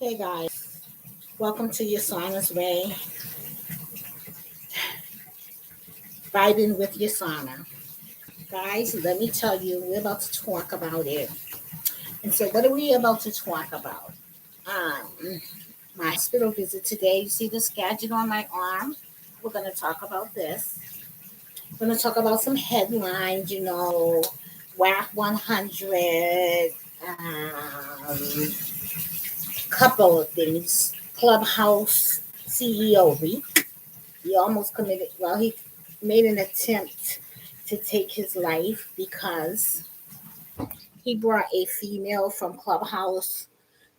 Hey guys, welcome to Yessayana's Way, vibing with Yessayana. Guys, let me tell you, we're about to talk about it. And so, what are we about to talk about? My hospital visit today. You see this gadget on my arm? We're going to talk about this. We're going to talk about some headlines, WAC 100, couple of things. Clubhouse CEO he almost committed, well, he made an attempt to take his life because he brought a female from Clubhouse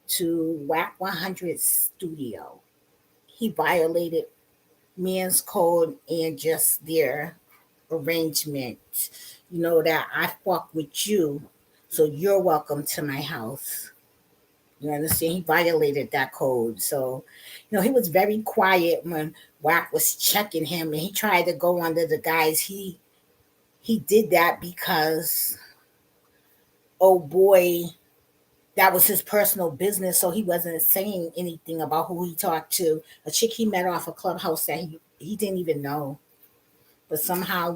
to WAC 100 studio. He violated men's code and just their arrangement. You know that I fuck with you, so you're welcome to my house. You understand? He violated that code. So, he was very quiet when Wack was checking him, and he tried to go under the guise. He did that because, oh boy, that was his personal business. So he wasn't saying anything about who he talked to. A chick he met off a clubhouse that he didn't even know. But somehow,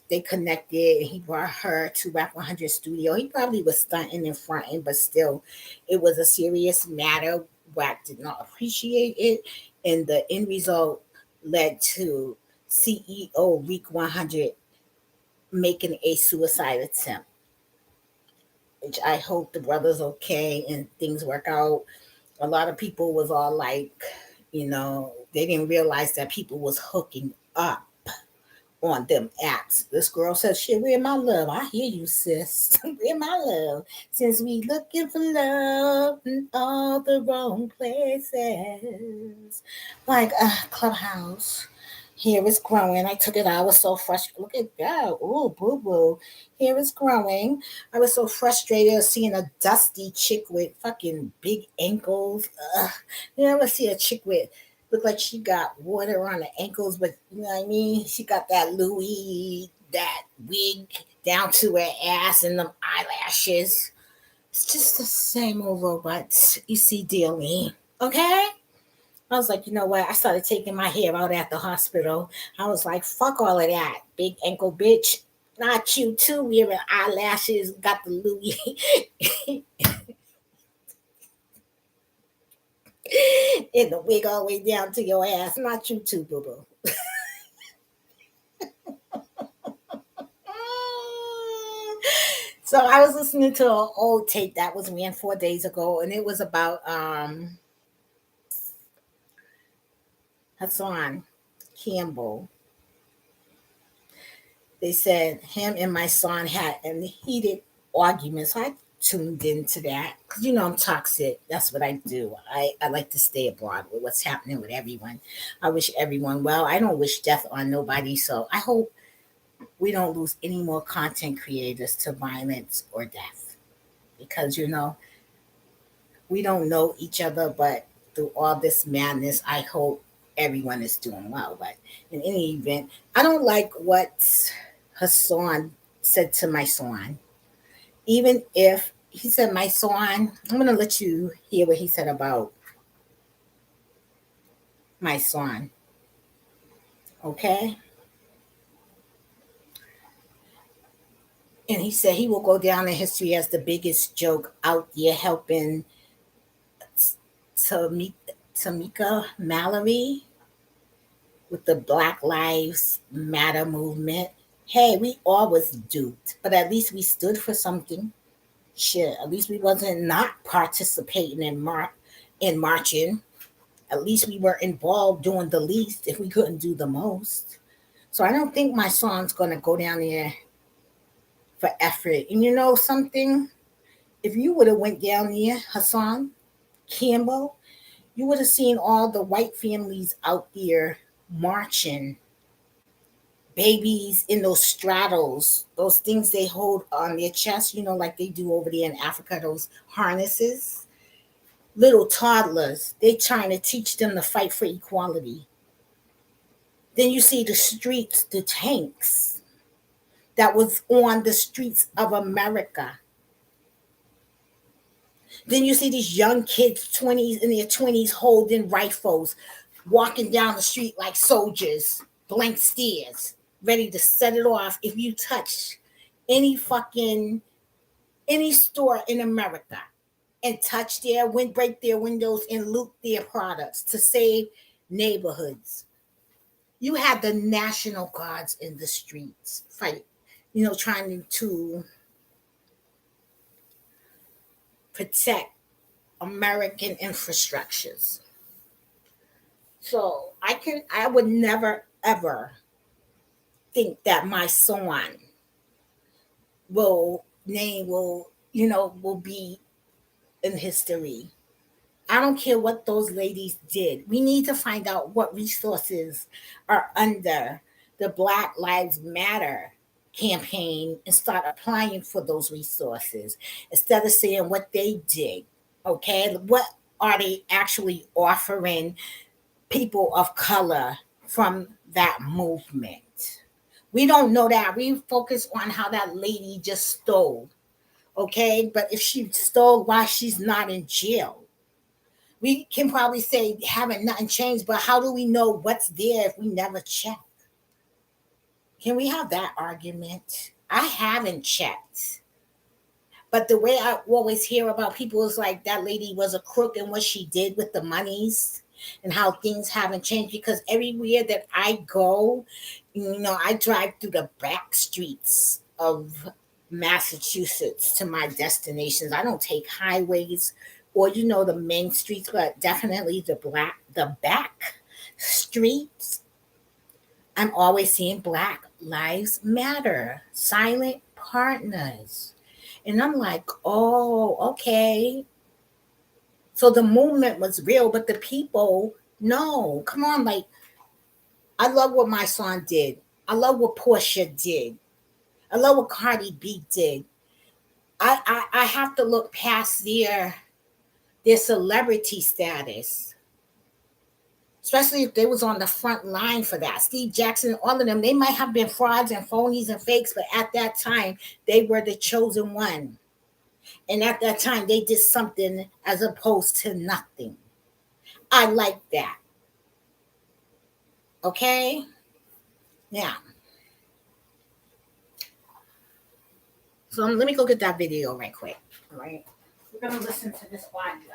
they connected, and he brought her to Rap 100 Studio. He probably was stunting and fronting, but still, it was a serious matter. Wack did not appreciate it, and the end result led to CEO Reek 100 making a suicide attempt, which I hope the brother's okay and things work out. A lot of people was all like, they didn't realize that people was hooking up on them apps. This girl says, "Shit, where my love? I hear you, sis. Where my love? Since we looking for love in all the wrong places." Like Clubhouse. Here it's growing. I took it. I was so frustrated. Look at that. Oh, boo boo. Here it's growing. I was so frustrated of seeing a dusty chick with fucking big ankles. You ever see a chick with look like she got water on the ankles, but you know what I mean? She got that Louis, that wig down to her ass and them eyelashes. It's just the same old robot you see daily. Okay? I was like, you know what? I started taking my hair out at the hospital. I was like, fuck all of that. Big ankle bitch. Not you too, wearing eyelashes, got the Louis and the wig all the way down to your ass. Not you too, boo boo. So I was listening to an old tape that was ran 4 days ago, and it was about Hassan Campbell. They said him and my son had a heated arguments. So I tuned into that because I'm toxic. That's what I do. I like to stay abroad with what's happening with everyone. I wish everyone well. I don't wish death on nobody. So I hope we don't lose any more content creators to violence or death because we don't know each other, but through all this madness, I hope everyone is doing well. But in any event, I don't like what Hassan said to my son. Even if he said, my son, I'm going to let you hear what he said about my son. Okay? And he said he will go down in history as the biggest joke out there helping Tamika Mallory with the Black Lives Matter movement. Hey, we all was duped, but at least we stood for something. Shit, at least we wasn't not participating in marching. At least we were involved doing the least if we couldn't do the most. So I don't think my son's gonna go down there for effort. And you know something? If you would have went down there, Hassan Campbell, you would have seen all the white families out there marching, babies in those straddles, those things they hold on their chest, like they do over there in Africa, those harnesses. Little toddlers, they trying to teach them to fight for equality. Then you see the streets, the tanks that was on the streets of America. Then you see these young kids, 20s in their 20s, holding rifles, walking down the street like soldiers, blank stares, ready to set it off if you touch any fucking any store in America and touch their break their windows and loot their products to save neighborhoods. You had the National Guards in the streets fight, trying to protect American infrastructures. So I would never ever think that my son will be in history. I don't care what those ladies did. We need to find out what resources are under the Black Lives Matter campaign and start applying for those resources instead of saying what they did. Okay? What are they actually offering people of color from that movement? We don't know that. We focus on how that lady just stole. Okay? But if she stole, why she's not in jail? We can probably say haven't nothing changed, but how do we know what's there if we never check? Can we have that argument? I haven't checked. But the way I always hear about people is like that lady was a crook and what she did with the monies and how things haven't changed because everywhere that I go, I drive through the back streets of Massachusetts to my destinations. I don't take highways or the main streets, but definitely the back streets. I'm always seeing Black Lives Matter, silent partners. And I'm like, oh, okay. So the movement was real, but the people, no. Come on, like, I love what my son did. I love what Portia did. I love what Cardi B did. I have to look past their celebrity status, especially if they was on the front line for that. Steve Jackson, all of them, they might have been frauds and phonies and fakes, but at that time, they were the chosen one. And at that time, they did something as opposed to nothing. I like that. Okay? Now, so let me go get that video right quick. All right? We're going to listen to this audio.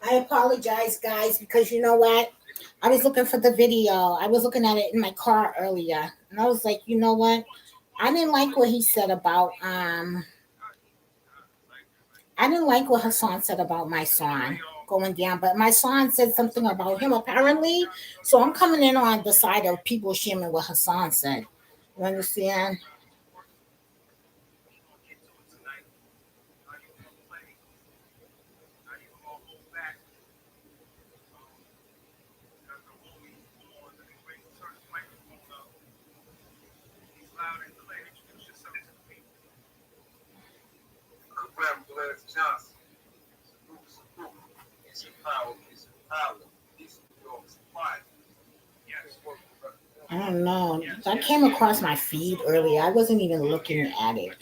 I apologize, guys, because you know what? I was looking for the video. I was looking at it in my car earlier, and I was like, you know what? I didn't like what he said about I didn't like what Hassan said about my son going down, but my son said something about him apparently. So I'm coming in on the side of people shaming what Hassan said. You understand? I don't know. That came across my feed earlier. I wasn't even looking at it.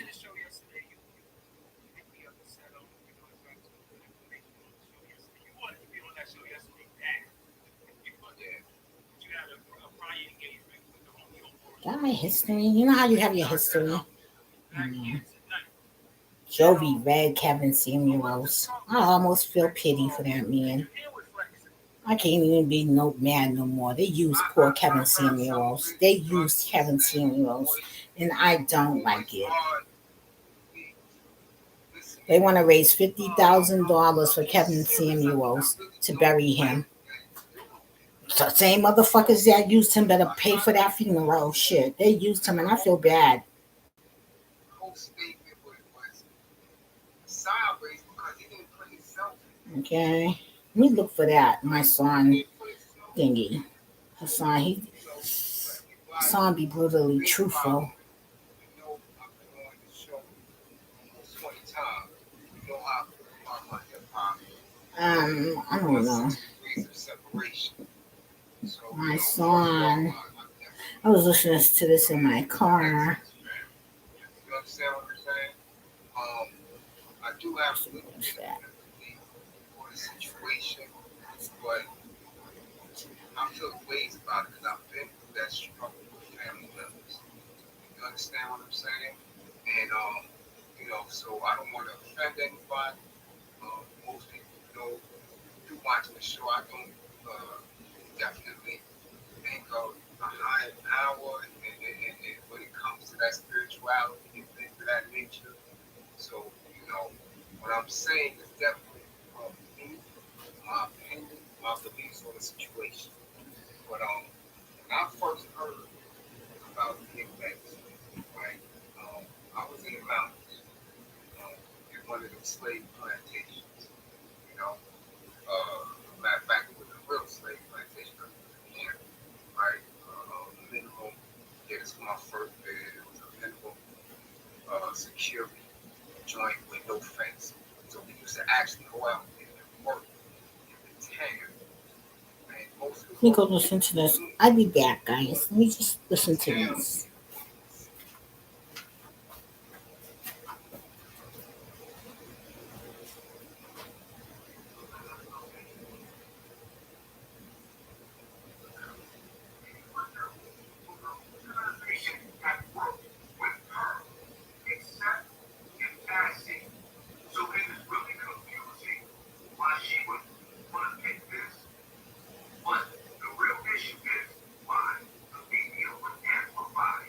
Got my history. You know how you have your history? Mm. Jovi read Kevin Samuels. I almost feel pity for that man. I can't even be no mad no more. They use poor Kevin Samuels. They use Kevin Samuels, and I don't like it. They want to raise $50,000 for Kevin Samuels to bury him. The same motherfuckers that used him better pay for that funeral. Shit, they used him, and I feel bad. Okay, let me look for that. My son thingy. Hassan, Hassan be brutally truthful. I don't know. My son. I was listening to this in my car. What's that? Let me go listen to this. I'll be back, guys. Let me just listen to this. But the real issue is why the media would amplify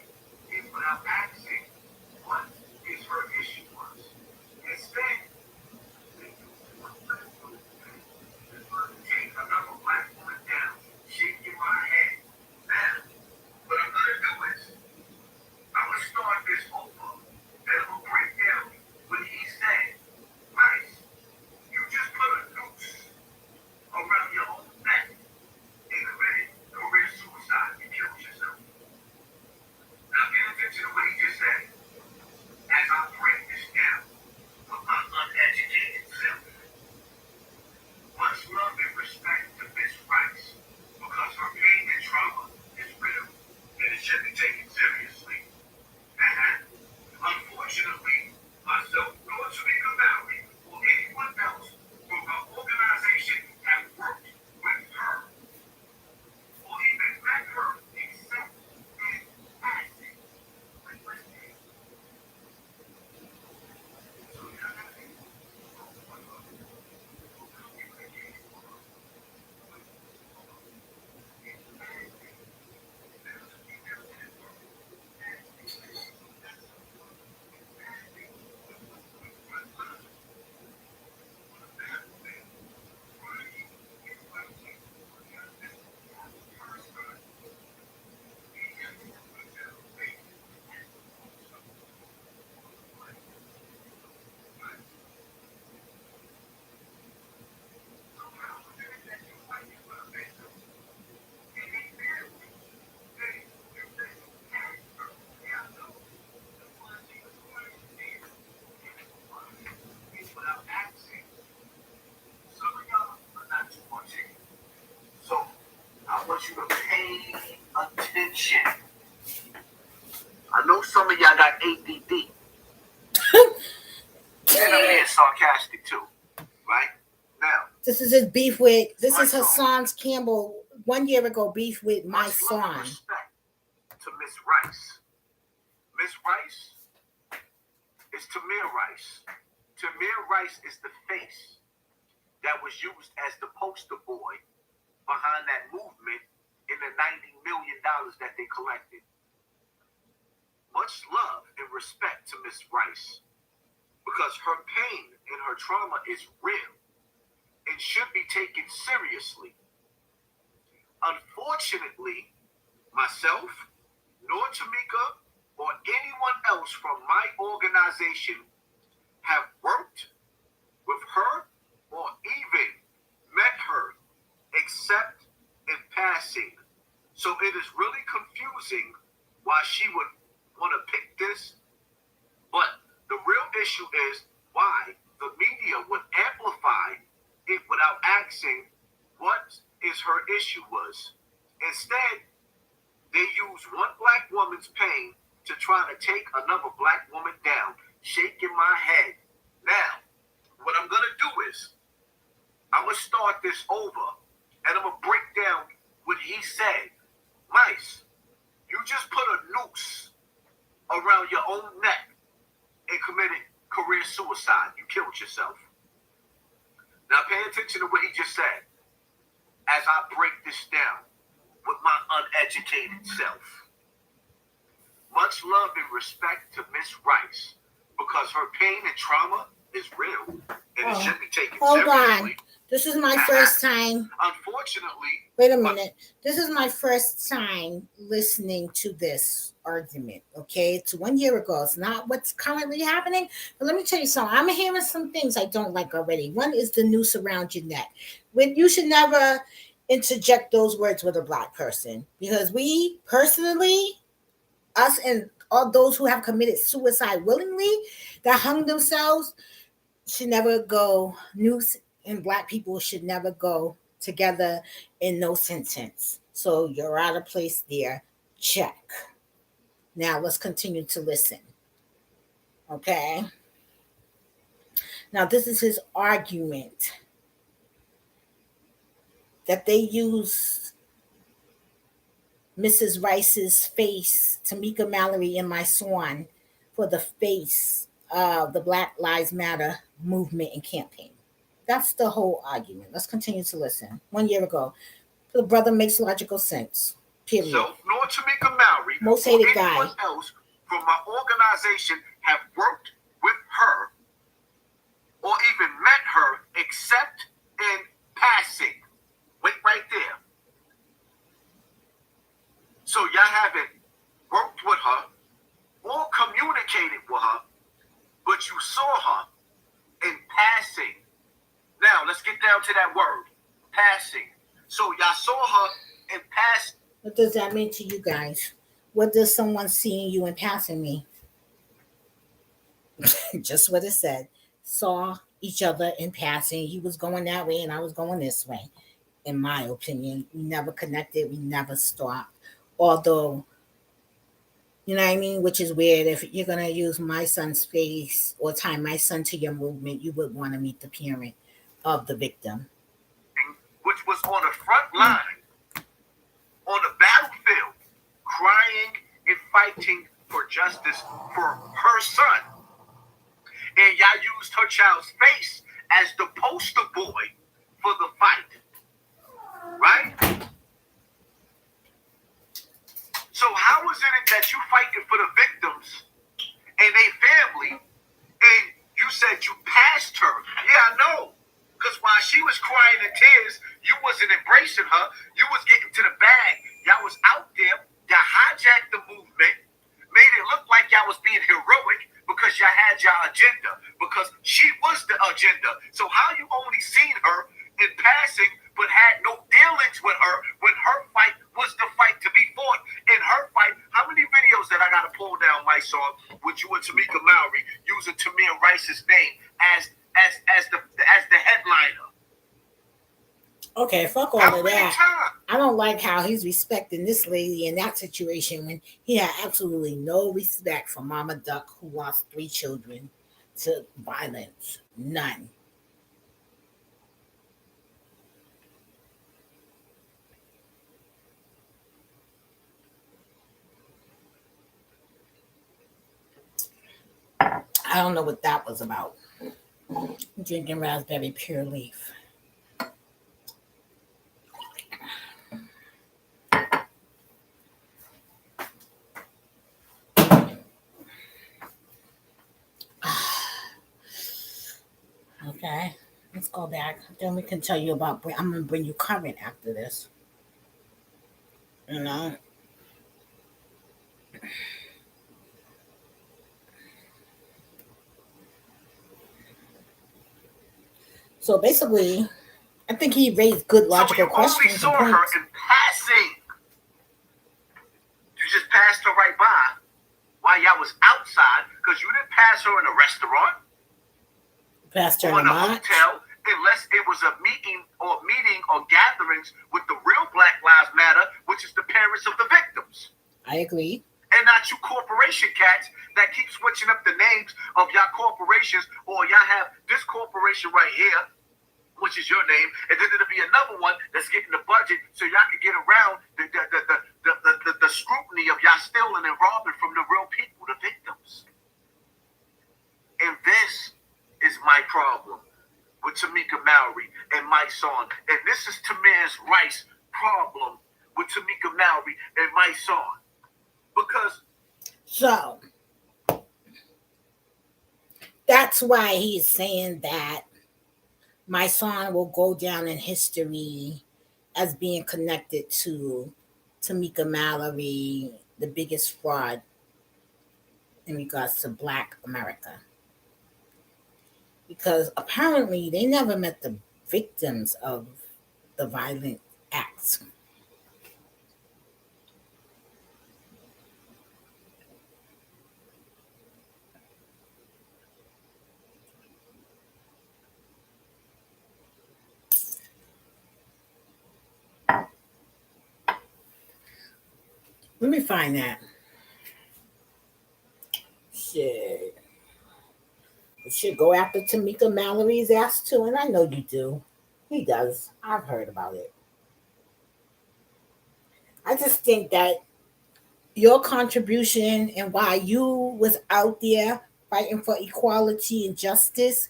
sarcastic too, right? Now, this is his beef with. This is Hassan's Campbell 1 year ago beef with my son. Respect to Miss Rice. Miss Rice is Tamir Rice. Tamir Rice is the face that was used as the poster boy behind that movement in the $90 million that they collected. Much love and respect to Miss Rice, because her pain and her trauma is real and should be taken seriously. Unfortunately, myself, nor Tamika, or anyone else from my organization have worked with her or even met her except in passing. So it is really confusing why she would want to pick this. But the real issue is why the media would amplify it without asking what is her issue was. Instead, they use one black woman's pain to try to take another black woman down, shaking my head. Now, what I'm going to do is, I'm going to start this over, and I'm going to break down what he said. Mice, you just put a noose around your own neck and committed career suicide. You killed yourself. Now pay attention to what he just said as I break this down with my uneducated self. Much love and respect to Miss Rice, because her pain and trauma is real and it should be taken seriously. Hold on. This is my first time. Unfortunately. Wait a minute. This is my first time listening to this argument. Okay, it's 1 year ago. It's not what's currently happening. But let me tell you something. I'm hearing some things I don't like already. One is the noose around your neck. When you should never interject those words with a black person, because we personally, us and all those who have committed suicide willingly, that hung themselves, should never go. Noose and black people should never go together in no sentence. So you're out of place there. Check. Now let's continue to listen. Okay. Now this is his argument that they use Mrs. Rice's face, Tamika Mallory and my son, for the face of the Black Lives Matter movement and campaign. That's the whole argument. Let's continue to listen. 1 year ago, the brother makes logical sense. Period. So, nor Tamika Mallory, most hated or guy, anyone else from my organization have worked with her or even met her except in passing. Wait right there. So y'all haven't worked with her or communicated with her, but you saw her in passing. Now, let's get down to that word, passing. So y'all saw her in passing. What does that mean to you guys? What does someone seeing you in passing mean? Just what it said. Saw each other in passing. He was going that way and I was going this way. In my opinion, we never connected. We never stopped. Although, you know what I mean? Which is weird. If you're going to use my son's face or tie my son to your movement, you would want to meet the parent of the victim. Which was on the front line, on the battlefield, crying and fighting for justice for her son. And y'all used her child's face as the poster boy for the fight. Right? So how is it that you fighting for the victims and their family, and you said you passed her? Yeah, I know. Because while she was crying in tears, you wasn't embracing her. You was getting to the bag. Y'all was out there. Y'all hijacked the movement, made it look like y'all was being heroic because y'all had y'all agenda. Because she was the agenda. So how you only seen her in passing but had no dealings with her when her fight was the fight to be fought? In her fight, how many videos that I got to pull down my song with you and Tamika Mallory using Tamir Rice's name as the headliner? Okay, fuck all of that. I don't like how he's respecting this lady in that situation when he had absolutely no respect for Mama Duck, who lost 3 children to violence. None. I don't know what that was about. Drinking raspberry pure leaf. Okay, let's go back. Then we can tell you about. I'm gonna bring you current after this. You know. So basically, I think he raised good So you logical only questions and saw her points. in passing. You just passed her right by while y'all was outside because you didn't pass her in a restaurant Pastor or in a Lamont. hotel unless it was a meeting or gatherings with the real Black Lives Matter, which is the parents of the victims. I agree. And not you corporation cats that keep switching up the names of y'all corporations, or y'all have this corporation right here, which is your name, and then there'll be another one that's getting the budget so y'all can get around the scrutiny of y'all stealing and robbing from the real people, the victims. And this is my problem with Tamika Mallory and my song. And this is Tamir's Rice's problem with Tamika Mallory and my song. Because So that's why he's saying that my song will go down in history as being connected to Tamika Mallory, the biggest fraud in regards to Black America. Because apparently they never met the victims of the violent acts. Let me find that. Shit. You should go after Tamika Mallory's ass too, and I know you do. He does. I've heard about it. I just think that your contribution and why you was out there fighting for equality and justice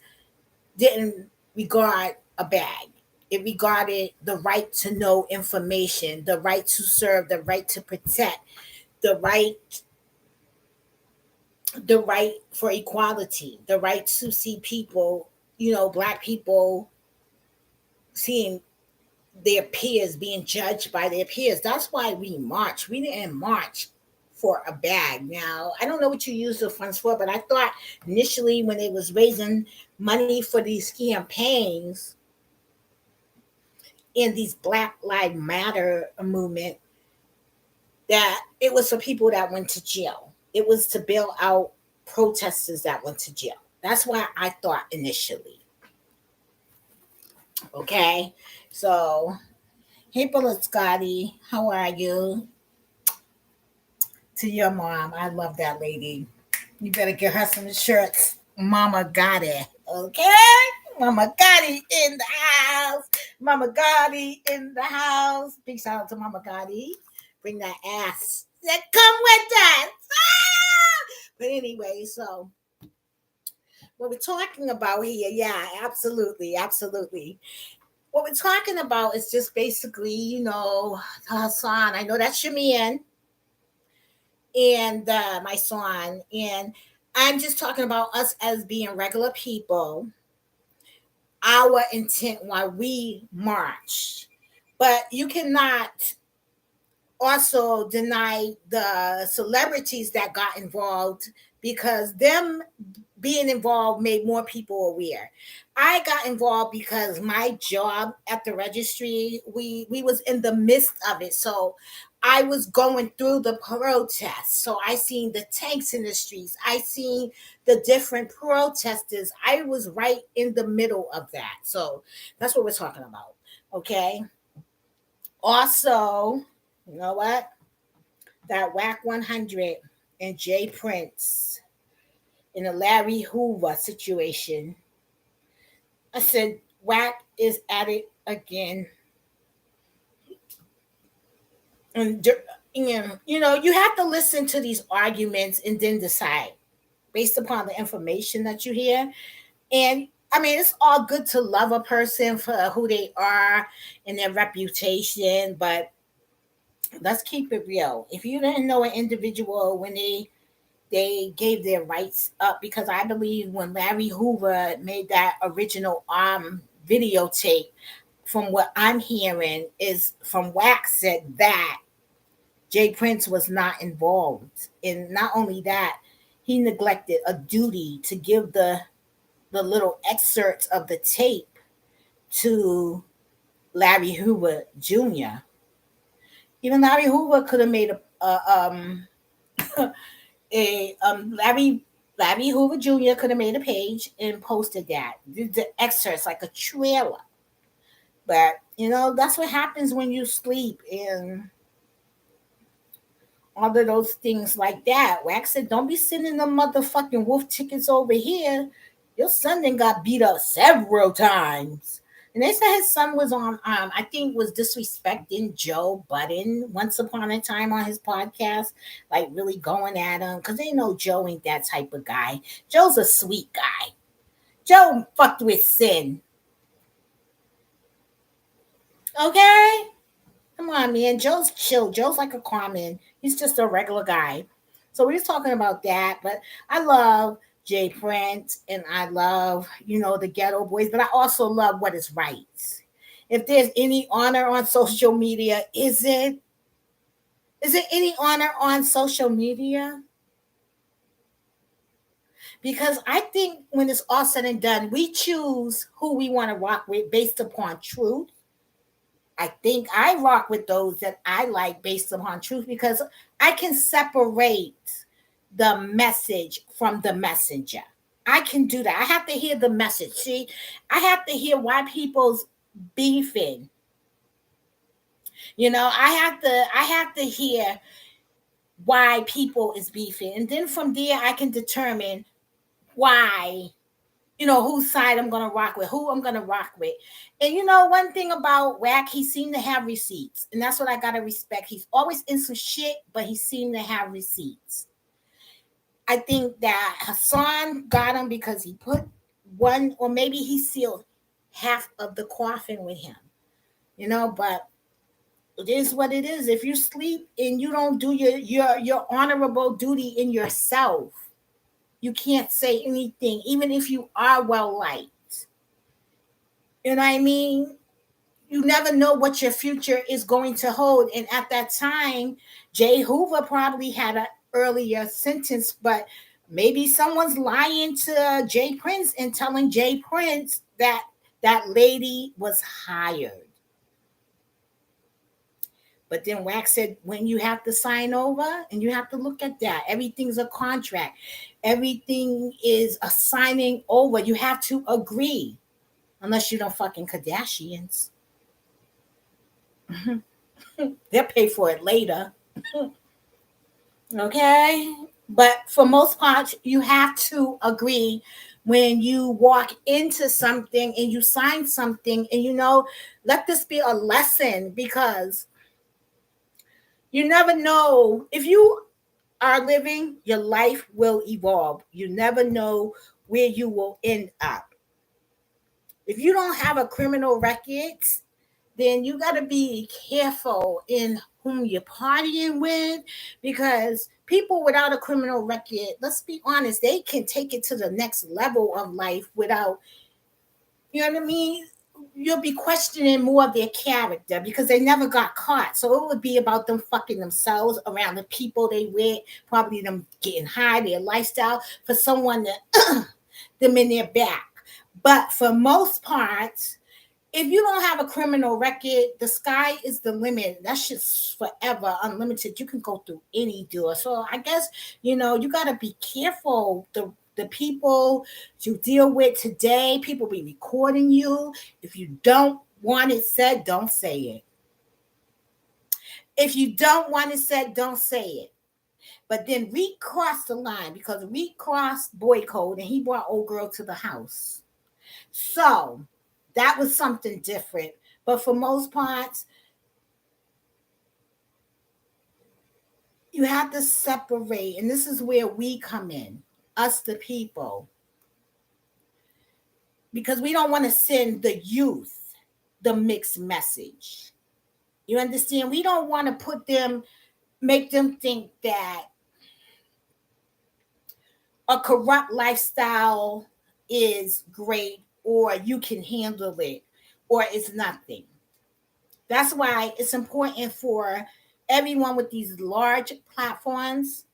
didn't regard a bag. It regarded the right to know information, the right to serve, the right to protect, the right the right for equality, the right to see people, black people seeing their peers being judged by their peers. That's why we march. We didn't march for a bag. Now, I don't know what you use the funds for, but I thought initially when it was raising money for these campaigns in these Black Lives Matter movement, that it was for people that went to jail. It was to bail out protesters that went to jail. That's why I thought initially. Okay. So, hey, Bullet Scotty, how are you? To your mom. I love that lady. You better get her some shirts. Mama got it. Okay? Mama Gotti in the house. Mama Gotti in the house. Big shout out to Mama Gotti. Bring that ass. That come with that. Ah! But anyway, so what we're talking about here, yeah, absolutely, absolutely. What we're talking about is just basically, Hassan. I know that's your man, and my son, and I'm just talking about us as being regular people, our intent why we march. But you cannot also deny the celebrities that got involved, because them being involved made more people aware. I got involved because my job at the registry, we was in the midst of it. So I was going through the protests. So I seen the tanks in the streets. I seen the different protesters. I was right in the middle of that. So that's what we're talking about. Okay. Also, you know what? That WAC 100 and Jay Prince. in the Larry Hoover situation. I said, Whack is at it again. And you have to listen to these arguments and then decide based upon the information that you hear. And I mean, it's all good to love a person for who they are and their reputation, but let's keep it real. If you didn't know an individual when they gave their rights up, because I believe when Larry Hoover made that original videotape, from what I'm hearing is from Wax said that Jay Prince was not involved. And not only that, he neglected a duty to give the little excerpts of the tape to Larry Hoover Jr. Even Larry Hoover could have made Larry Hoover Jr. could have made a page and posted that the excerpts like a trailer. But that's what happens when you sleep and all of those things like that. Wax said, "Don't be sending them motherfucking wolf tickets over here. Your son then got beat up several times." And they said his son was on, I think, was disrespecting Joe Budden once upon a time on his podcast, like really going at him because they know Joe ain't that type of guy. Joe's a sweet guy. Joe fucked with Sin. Okay? Come on, man. Joe's chill. Joe's like a Carmen. He's just a regular guy. So we're just talking about that. But I love Jay Prince and I love, the Ghetto Boys, but I also love what is right. If there's any honor on social media, is it any honor on social media? Because I think when it's all said and done, we choose who we want to rock with based upon truth. I think I rock with those that I like based upon truth because I can separate the message from the messenger. I can do that. I have to hear the message. See, I have to hear why people's beefing. I have to hear why people is beefing. And then from there I can determine why, whose side I'm gonna rock with, who I'm gonna rock with. And one thing about Wack, he seemed to have receipts, and that's what I gotta respect. He's always in some shit, but he seemed to have receipts. I think that Hassan got him because he put one, or maybe he sealed half of the coffin with him. But it is what it is. If you sleep and you don't do your honorable duty in yourself, you can't say anything, even if you are well liked. You know what I mean? You never know what your future is going to hold. And at that time, Jay Hoover probably had an earlier sentence, but maybe someone's lying to Jay Prince and telling Jay Prince that that lady was hired. But then Wax said, when you have to sign over, and you have to look at that, everything's a contract. Everything is a signing over. You have to agree, unless you don't fucking Kardashians. They'll pay for it later. Okay? But for most parts, you have to agree when you walk into something and you sign something. And let this be a lesson, because you never know. If you are living, your life will evolve. You never know where you will end up. If you don't have a criminal record, then you got to be careful in whom you're partying with, because people without a criminal record, let's be honest, they can take it to the next level of life without, you know what I mean? You'll be questioning more of their character because they never got caught. So it would be about them fucking themselves around the people they with, probably them getting high, their lifestyle, for someone to them in their back. But for most parts, if you don't have a criminal record, the sky is the limit. That's just forever unlimited. You can go through any door. So I guess, you got to be careful. The people you deal with today, people be recording you. If you don't want it said, don't say it. If you don't want it said, don't say it. But then Reek crossed the line because Reek crossed boy code and he brought old girl to the house. So that was something different. But for most parts, you have to separate, and this is where we come in, us the people, because we don't want to send the youth the mixed message. You understand? We don't want to put them, make them think that a corrupt lifestyle is great or you can handle it or it's nothing. That's why it's important for everyone with these large platforms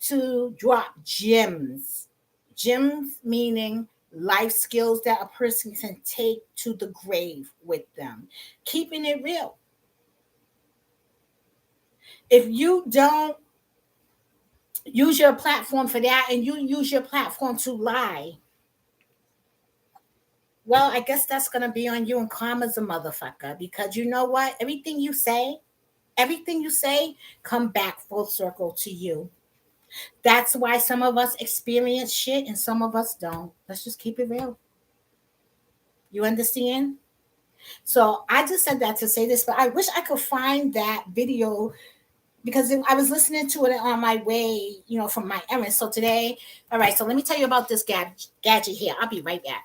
to drop gems. Gems meaning life skills that a person can take to the grave with them. Keeping it real. If you don't use your platform for that and you use your platform to lie, well, I guess that's going to be on you, and karma's a motherfucker, because you know what? Everything you say come back full circle to you. That's why some of us experience shit and some of us don't. Let's just keep it real. You understand? So I just said that to say this, but I wish I could find that video because I was listening to it on my way, from my errands. So today, all right, so let me tell you about this gadget here. I'll be right back.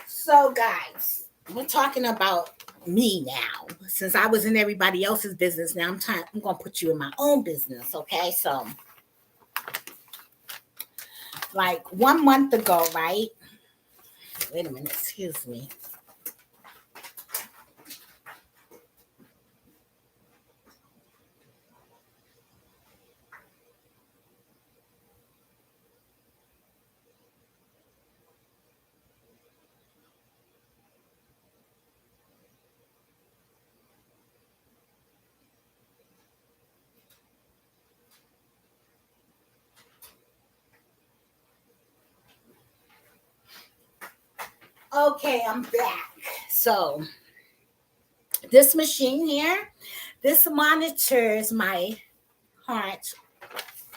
So, guys, we're talking about me now. Since I was in everybody else's business, now I'm gonna put you in my own business, okay? So, like 1 month ago, right? Wait a minute, excuse me. Okay, I'm back. So, this machine here, this monitors my heart.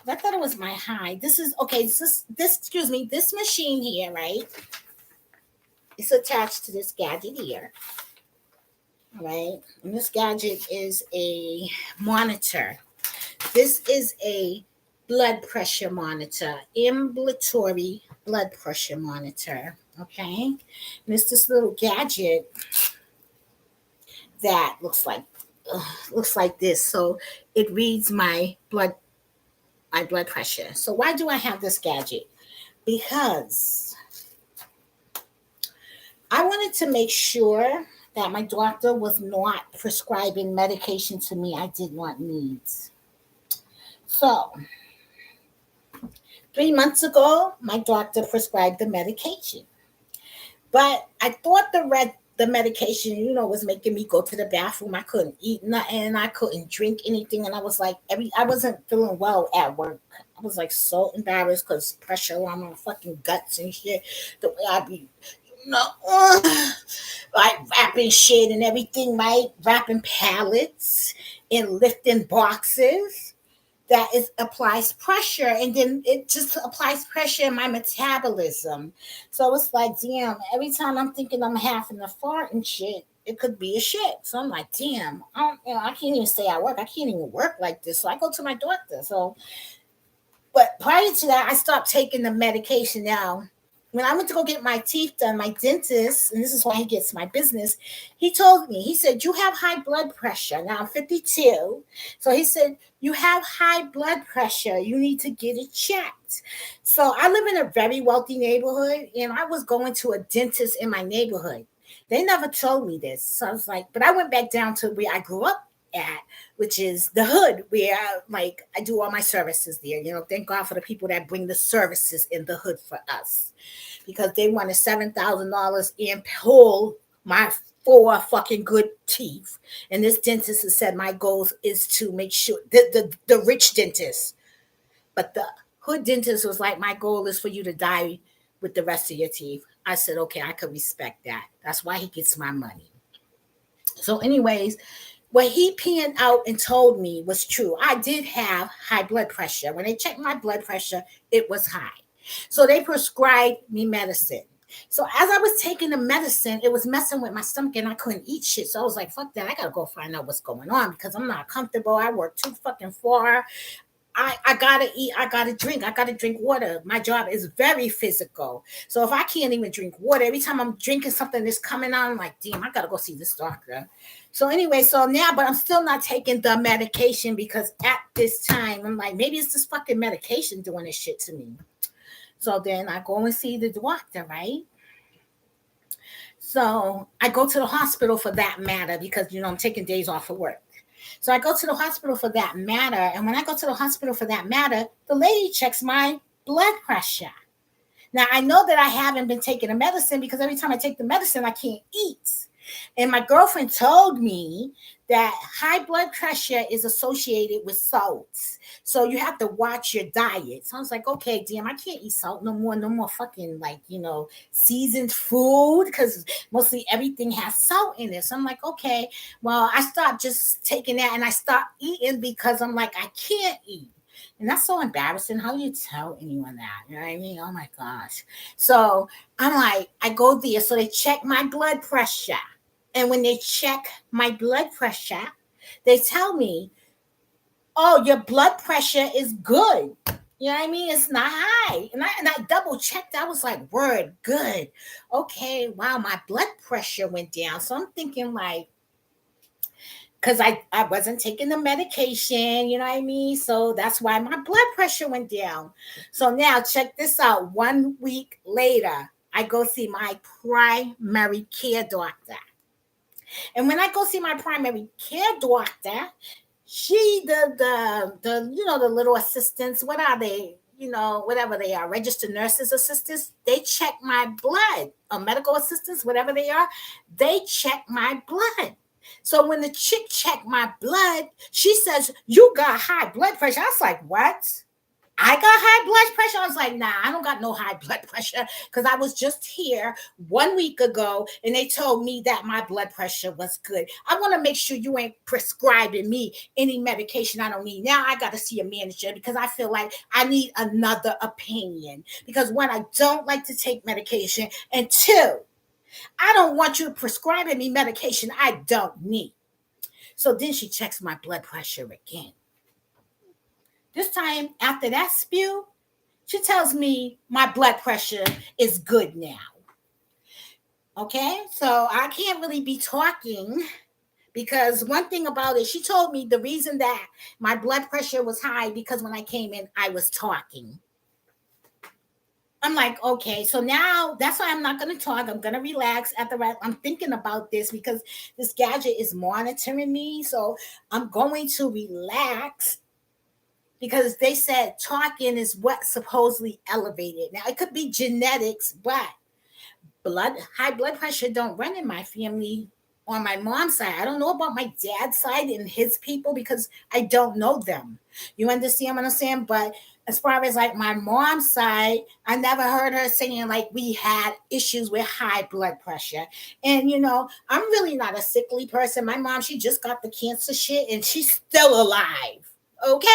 I thought it was my high. This is okay. This excuse me. This machine here, right? It's attached to this gadget here, right? And this gadget is a monitor. This is a blood pressure monitor, ambulatory blood pressure monitor. Okay, and it's this little gadget that looks like this. So it reads my blood pressure. So why do I have this gadget? Because I wanted to make sure that my doctor was not prescribing medication to me I did not need. So 3 months ago, my doctor prescribed the medication. But I thought the medication, was making me go to the bathroom. I couldn't eat nothing. I couldn't drink anything. And I was like, I wasn't feeling well at work. I was like so embarrassed because pressure on my fucking guts and shit. The way I be, like wrapping shit and everything, right? Wrapping pallets and lifting boxes that is applies pressure, and then it just applies pressure in my metabolism. So it's like, damn, every time I'm thinking I'm having a fart and shit, it could be a shit. So I'm like, damn, I can't even stay at work. I can't even work like this. So I go to my doctor. So, but prior to that, I stopped taking the medication. Now, when I went to go get my teeth done, my dentist, and this is why he gets my business, he told me, he said, you have high blood pressure. Now I'm 52. So he said, you have high blood pressure. You need to get it checked. So I live in a very wealthy neighborhood, and I was going to a dentist in my neighborhood. They never told me this. So I was like, but I went back down to where I grew up at, which is the hood, where I do all my services there. Thank God for the people that bring the services in the hood for us, because they wanted $7,000 and pull my four fucking good teeth. And this dentist has said my goal is to make sure the rich dentist, but the hood dentist was like, my goal is for you to die with the rest of your teeth. I said, okay, I could respect that. That's why he gets my money. So, anyways, what he panned out and told me was true. I did have high blood pressure. When they checked my blood pressure, it was high. So they prescribed me medicine. So as I was taking the medicine, it was messing with my stomach and I couldn't eat shit. So I was like, fuck that. I gotta go find out what's going on because I'm not comfortable. I work too fucking far. I gotta eat, I gotta drink water. My job is very physical. So if I can't even drink water, every time I'm drinking something that's coming on, I'm like, damn, I gotta go see this doctor. So anyway, so now, but I'm still not taking the medication because at this time, I'm like, maybe it's this fucking medication doing this shit to me. So then I go and see the doctor, right? So I go to the hospital for that matter because, I'm taking days off of work. So I go to the hospital for that matter. And when I go to the hospital for that matter, the lady checks my blood pressure. Now, I know that I haven't been taking the medicine because every time I take the medicine, I can't eat. And my girlfriend told me that high blood pressure is associated with salts. So you have to watch your diet. So I was like, okay, damn, I can't eat salt no more fucking like, seasoned food because mostly everything has salt in it. So I'm like, okay, well, I stopped just taking that and I stopped eating because I'm like, I can't eat. And that's so embarrassing. How do you tell anyone that? You know what I mean? Oh my gosh. So I'm like, I go there. So they check my blood pressure. And when they check my blood pressure, they tell me, oh, your blood pressure is good. You know what I mean? It's not high. And I double checked. I was like, word, good. Okay, wow, my blood pressure went down. So I'm thinking like, because I wasn't taking the medication, you know what I mean? So that's why my blood pressure went down. So now check this out. 1 week later, I go see my primary care doctor. And when I go see my primary care doctor, she the little assistants, what are they? Whatever they are, registered nurses assistants, they check my blood, or medical assistants, whatever they are, they check my blood. So when the chick checked my blood, she says, you got high blood pressure. I was like, what? I got high blood pressure. I was like, nah, I don't got no high blood pressure because I was just here 1 week ago and they told me that my blood pressure was good. I want to make sure you ain't prescribing me any medication I don't need. Now I got to see a manager because I feel like I need another opinion. Because one, I don't like to take medication. And two, I don't want you prescribing me medication I don't need. So then she checks my blood pressure again. This time, after that spew, she tells me my blood pressure is good now. Okay, so I can't really be talking because one thing about it, she told me the reason that my blood pressure was high because when I came in, I was talking. I'm like, okay, so now that's why I'm not going to talk. I'm going to relax at the right. I'm thinking about this because this gadget is monitoring me. So I'm going to relax because they said talking is what supposedly elevated. Now it could be genetics, but high blood pressure don't run in my family on my mom's side. I don't know about my dad's side and his people because I don't know them. You understand what I'm saying? But as far as like my mom's side, I never heard her saying like we had issues with high blood pressure. And I'm really not a sickly person. My mom, she just got the cancer shit and she's still alive. Okay,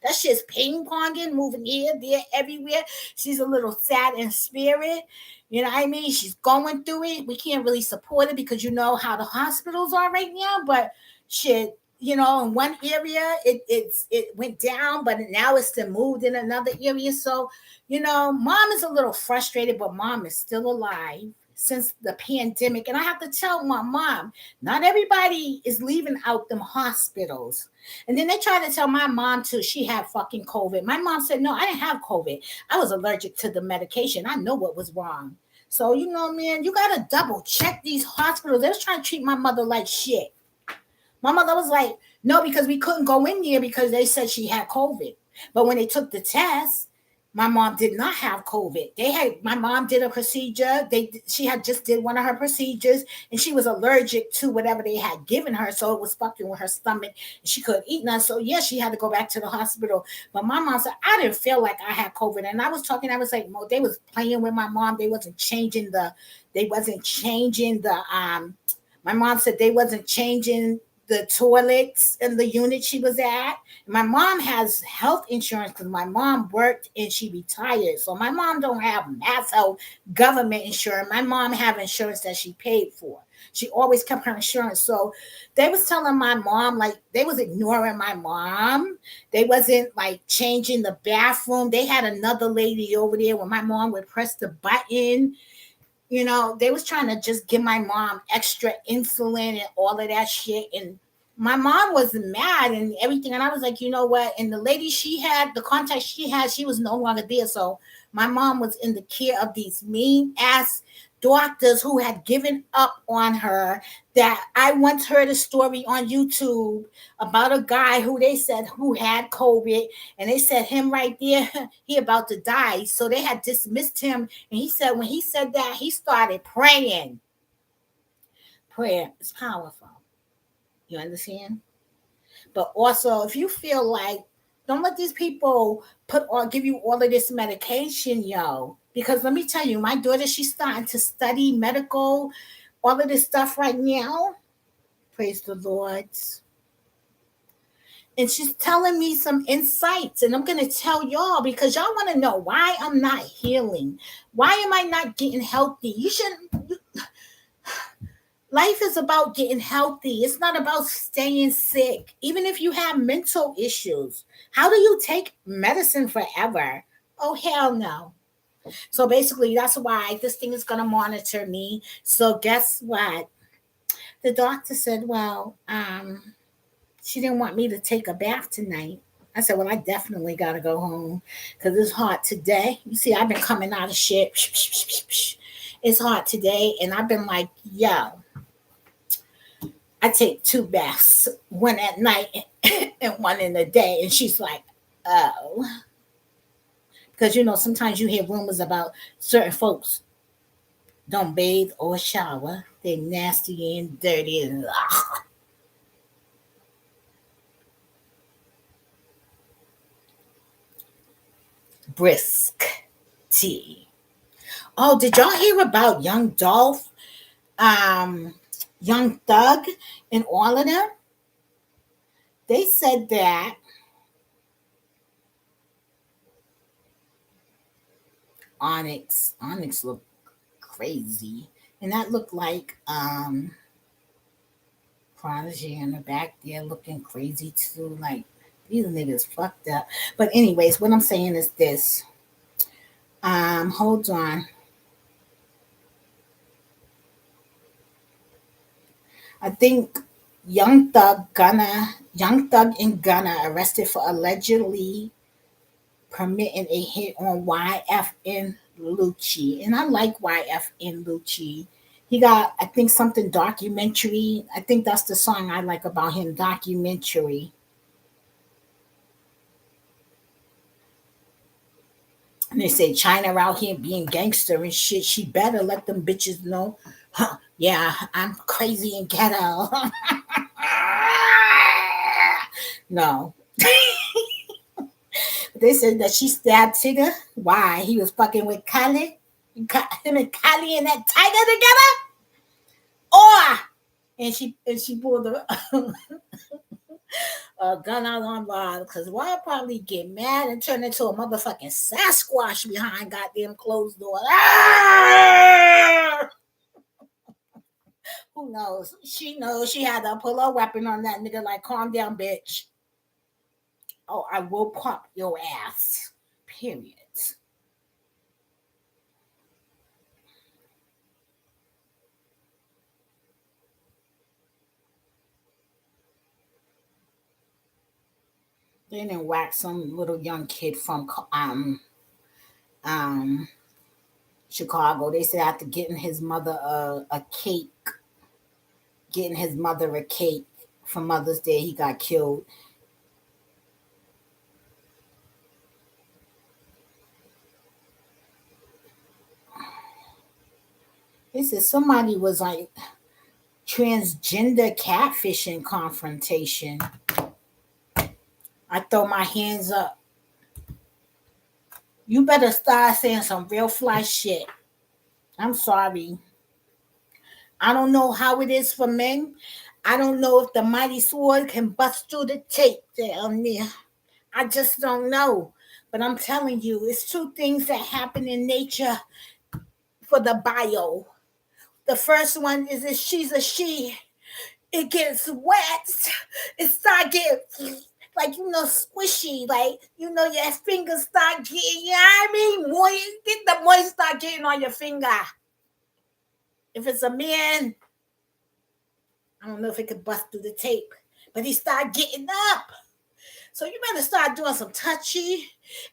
that shit's ping ponging, moving here, there, everywhere. She's a little sad in spirit. You know what I mean? She's going through it. We can't really support it because you know how the hospitals are right now. But shit, in one area it went down, but now it's still moved in another area. So, mom is a little frustrated, but mom is still alive since the pandemic. And I have to tell my mom, not everybody is leaving out them hospitals. And then they tried to tell my mom too, she had fucking COVID. My mom said, no, I didn't have COVID. I was allergic to the medication. I know what was wrong. So, man, you got to double check these hospitals. They was trying to treat my mother like shit. My mother was like, no, because we couldn't go in there because they said she had COVID. But when they took the test, My mom did not have COVID. My mom did a procedure. She had just did one of her procedures, and she was allergic to whatever they had given her, so it was fucking with her stomach. And she couldn't eat none. So yeah, she had to go back to the hospital. But my mom said I didn't feel like I had COVID, and I was talking. I was like, they was playing with my mom. They wasn't changing the. They wasn't changing the. My mom said they wasn't changing the toilets in the unit she was at. My mom has health insurance because my mom worked and she retired. So my mom don't have mass health government insurance. My mom have insurance that she paid for. She always kept her insurance. So they was telling my mom, like, they was ignoring my mom. They wasn't like changing the bathroom. They had another lady over there when my mom would press the button. They was trying to just give my mom extra insulin and all of that shit. And my mom was mad and everything. And I was like, you know what? And the lady she had, the contact she had, she was no longer there. So my mom was in the care of these mean ass doctors who had given up on her. That I once heard a story on YouTube about a guy who they said who had COVID, and they said him right there, he about to die. So they had dismissed him, and he said when he said that, he started praying. Prayer is powerful. You understand? But also, if you feel like, don't let these people put or give you all of this medication, yo. Because let me tell you, my daughter, she's starting to study medical, all of this stuff right now. Praise the Lord. And she's telling me some insights, and I'm going to tell y'all because y'all want to know why I'm not healing. Why am I not getting healthy? Life is about getting healthy. It's not about staying sick. Even if you have mental issues, how do you take medicine forever? Oh, hell no. So basically, that's why this thing is going to monitor me. So guess what? The doctor said, well, she didn't want me to take a bath tonight. I said, well, I definitely got to go home because it's hot today. You see, I've been coming out of shit. It's hot today. And I've been like, yo, I take 2 baths, one at night and one in the day. And she's like, oh. Because, sometimes you hear rumors about certain folks don't bathe or shower. They're nasty and dirty and brisk tea. Oh, did y'all hear about Young Dolph, um, Young Thug, and all of them? They said that Onyx looked crazy, and that looked like Prodigy in the back there looking crazy too. Like these niggas fucked up. But anyways, what I'm saying is this. Hold on. I think Young Thug and Gunna arrested for allegedly permitting a hit on YFN Lucci. And I like YFN Lucci. He got, I think, something documentary. I think that's the song I like about him, documentary. And they say China out here being gangster and shit. She better let them bitches know. Huh, yeah, I'm crazy and ghetto. No. They said that she stabbed Tigger. Why? He was fucking with Kylie. Him and Kylie and that tiger together. Or and she pulled the gun out on Bob because why probably get mad and turn into a motherfucking Sasquatch behind goddamn closed door. Ah! Who knows? She knows she had to pull a weapon on that nigga like, calm down, bitch. Oh, I will pop your ass. Period. They didn't whack some little young kid from um Chicago. They said after getting his mother a cake, getting his mother a cake for Mother's Day, he got killed. This is somebody was like transgender catfishing confrontation. I throw my hands up. You better start saying some real fly shit. I'm sorry. I don't know how it is for men. I don't know if the mighty sword can bust through the tape down there. I just don't know. But I'm telling you, it's two things that happen in nature for the bio. The first one is if she's a she, it gets wet. It start getting like squishy, like your fingers start getting, I mean, moist. Get the moist start getting on your finger. If it's a man, I don't know if it could bust through the tape, but he start getting up. So you better start doing some touchy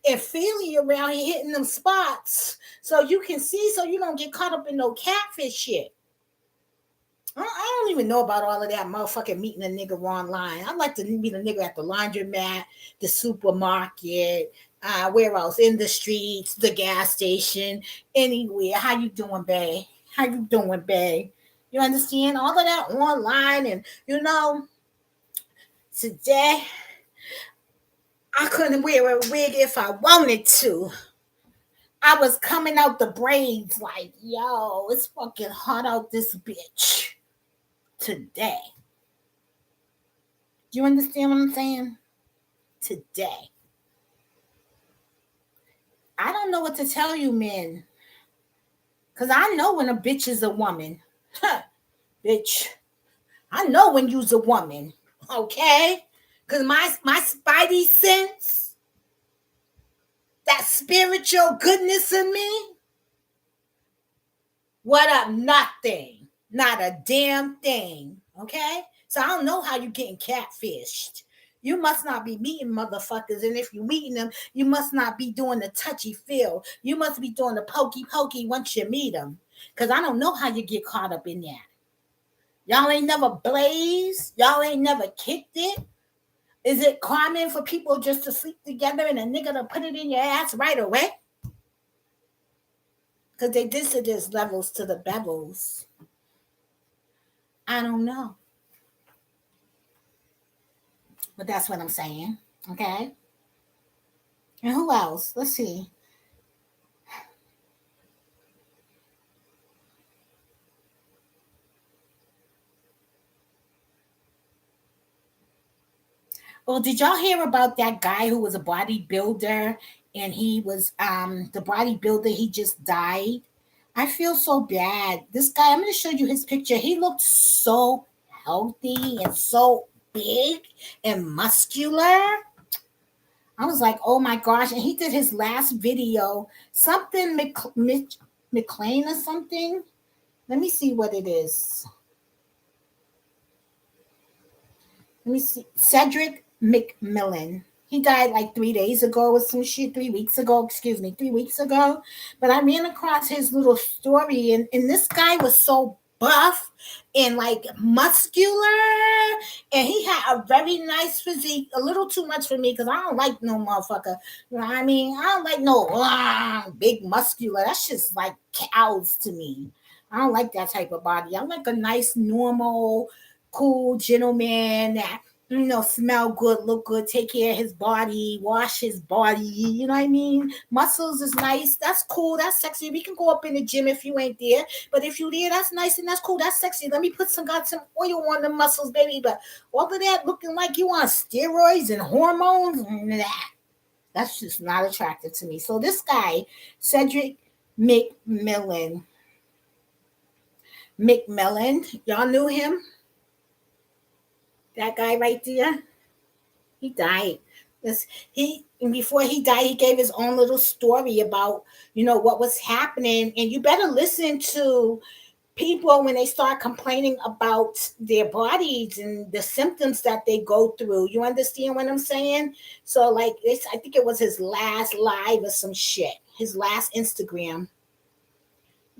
and feely around here, hitting them spots, so you can see, so you don't get caught up in no catfish shit. I don't even know about all of that motherfucking meeting a nigga online. I like to meet a nigga at the laundromat, the supermarket, where else? In the streets, the gas station, anywhere. How you doing, babe? How you doing, babe? You understand? All of that online, and today I couldn't wear a wig if I wanted to. I was coming out the braids like, yo, it's fucking hot out this bitch today. Do you understand what I'm saying? Today. I don't know what to tell you, men. Because I know when a bitch is a woman. Huh, bitch. I know when you's a woman. Okay? Because my spidey sense, that spiritual goodness in me, what up? Nothing. Not a damn thing. Okay? So I don't know how you getting catfished. You must not be meeting motherfuckers. And if you're meeting them, you must not be doing the touchy feel. You must be doing the pokey pokey once you meet them. Because I don't know how you get caught up in that. Y'all ain't never blazed. Y'all ain't never kicked it. Is it common for people just to sleep together and a nigga to put it in your ass right away? Because they did say there's levels to the bevels. I don't know. But that's what I'm saying. Okay? And who else? Let's see. Well, did y'all hear about that guy who was a bodybuilder and he was the bodybuilder, he just died? I feel so bad. This guy, I'm gonna show you his picture. He looked so healthy and so big and muscular. I was like, oh my gosh. And he did his last video, something McLean or something. Let me see what it is. Let me see. Cedric McMillan. He died like 3 days ago or some shit, 3 weeks ago, excuse me, 3 weeks ago. But I ran across his little story, and this guy was so buff and like muscular, and he had a very nice physique, a little too much for me because I don't like no motherfucker. You know what I mean? I don't like no big muscular. That's just like cows to me. I don't like that type of body. I like a nice, normal, cool gentleman that smell good, look good, take care of his body, wash his body. You know what I mean? Muscles is nice. That's cool. That's sexy. We can go up in the gym if you ain't there. But if you there, that's nice and that's cool. That's sexy. Let me got some oil on the muscles, baby. But all of that looking like you on steroids and hormones, that's just not attractive to me. So this guy, Cedric McMillan, y'all knew him? That guy right there? He died. He before he died, he gave his own little story about what was happening, and you better listen to people when they start complaining about their bodies and the symptoms that they go through. You understand what I'm saying? So like I think it was his last live or some shit, his last Instagram.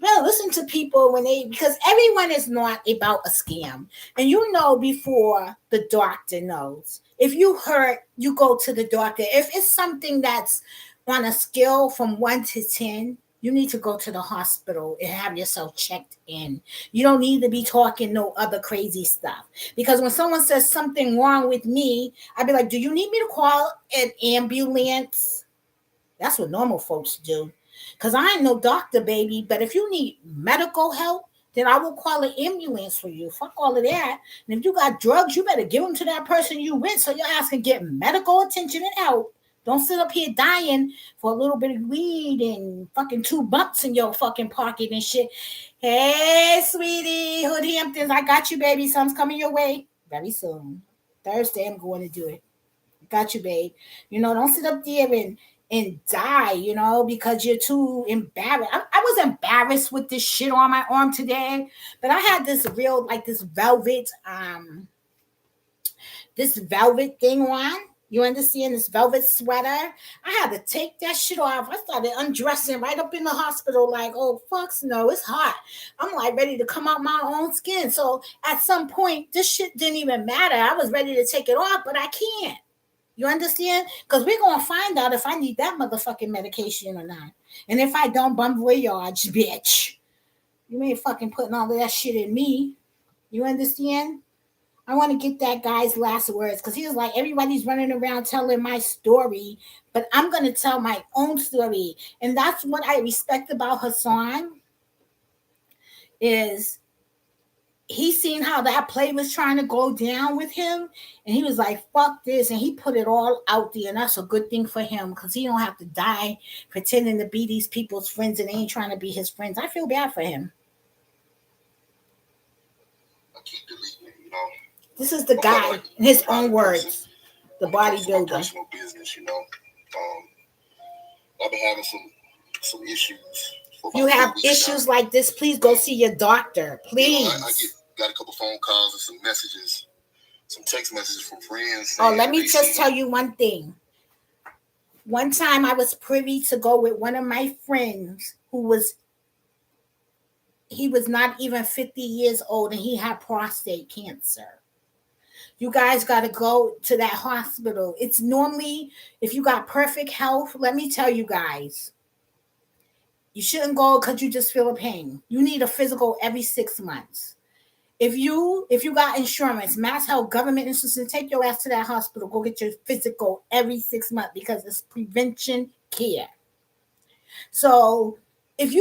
Well, listen to people because everyone is not about a scam. And before the doctor knows. If you hurt, you go to the doctor. If it's something that's on a scale from 1 to 10, You need to go to the hospital and have yourself checked in. You don't need to be talking no other crazy stuff. Because when someone says something wrong with me, I'd be like, do you need me to call an ambulance? That's what normal folks do. Because I ain't no doctor, baby. But if you need medical help, then I will call an ambulance for you. Fuck all of that. And if you got drugs, you better give them to that person you with so your ass can get medical attention and help. Don't sit up here dying for a little bit of weed and fucking $2 in your fucking pocket and shit. Hey, sweetie, Hood Hamptons, I got you, baby. Something's coming your way very soon. Thursday, I'm going to do it. Got you, babe. Don't sit up there and die, because you're too embarrassed. I was embarrassed with this shit on my arm today, but I had this real like this velvet thing on. You understand, this velvet sweater? I had to take that shit off. I started undressing right up in the hospital, like, oh fucks no, it's hot. I'm like ready to come out my own skin. So at some point, this shit didn't even matter. I was ready to take it off, but I can't. You understand? Because we're going to find out if I need that motherfucking medication or not. And if I don't, bum voyage, bitch. You ain't fucking putting all of that shit in me. You understand? I want to get that guy's last words because he was like, everybody's running around telling my story, but I'm going to tell my own story. And that's what I respect about Hassan is he seen how that play was trying to go down with him, and he was like, fuck this, and he put it all out there, and that's a good thing for him because he don't have to die pretending to be these people's friends and they ain't trying to be his friends. I feel bad for him. I keep deleting it, you know. This is the guy in his own words, the bodybuilder. Personal business, you know. I've been having some issues. You have issues now. Like this, please go see your doctor, please. I got a couple phone calls and some messages, some text messages from friends. Oh, let me just tell you one thing. One time I was privy to go with one of my friends he was not even 50 years old and he had prostate cancer. You guys got to go to that hospital. It's normally, if you got perfect health, let me tell you guys, you shouldn't go because you just feel a pain. You need a physical every 6 months. If you got insurance, Mass Health, government insurance, take your ass to that hospital. Go get your physical every 6 months because it's prevention care. So if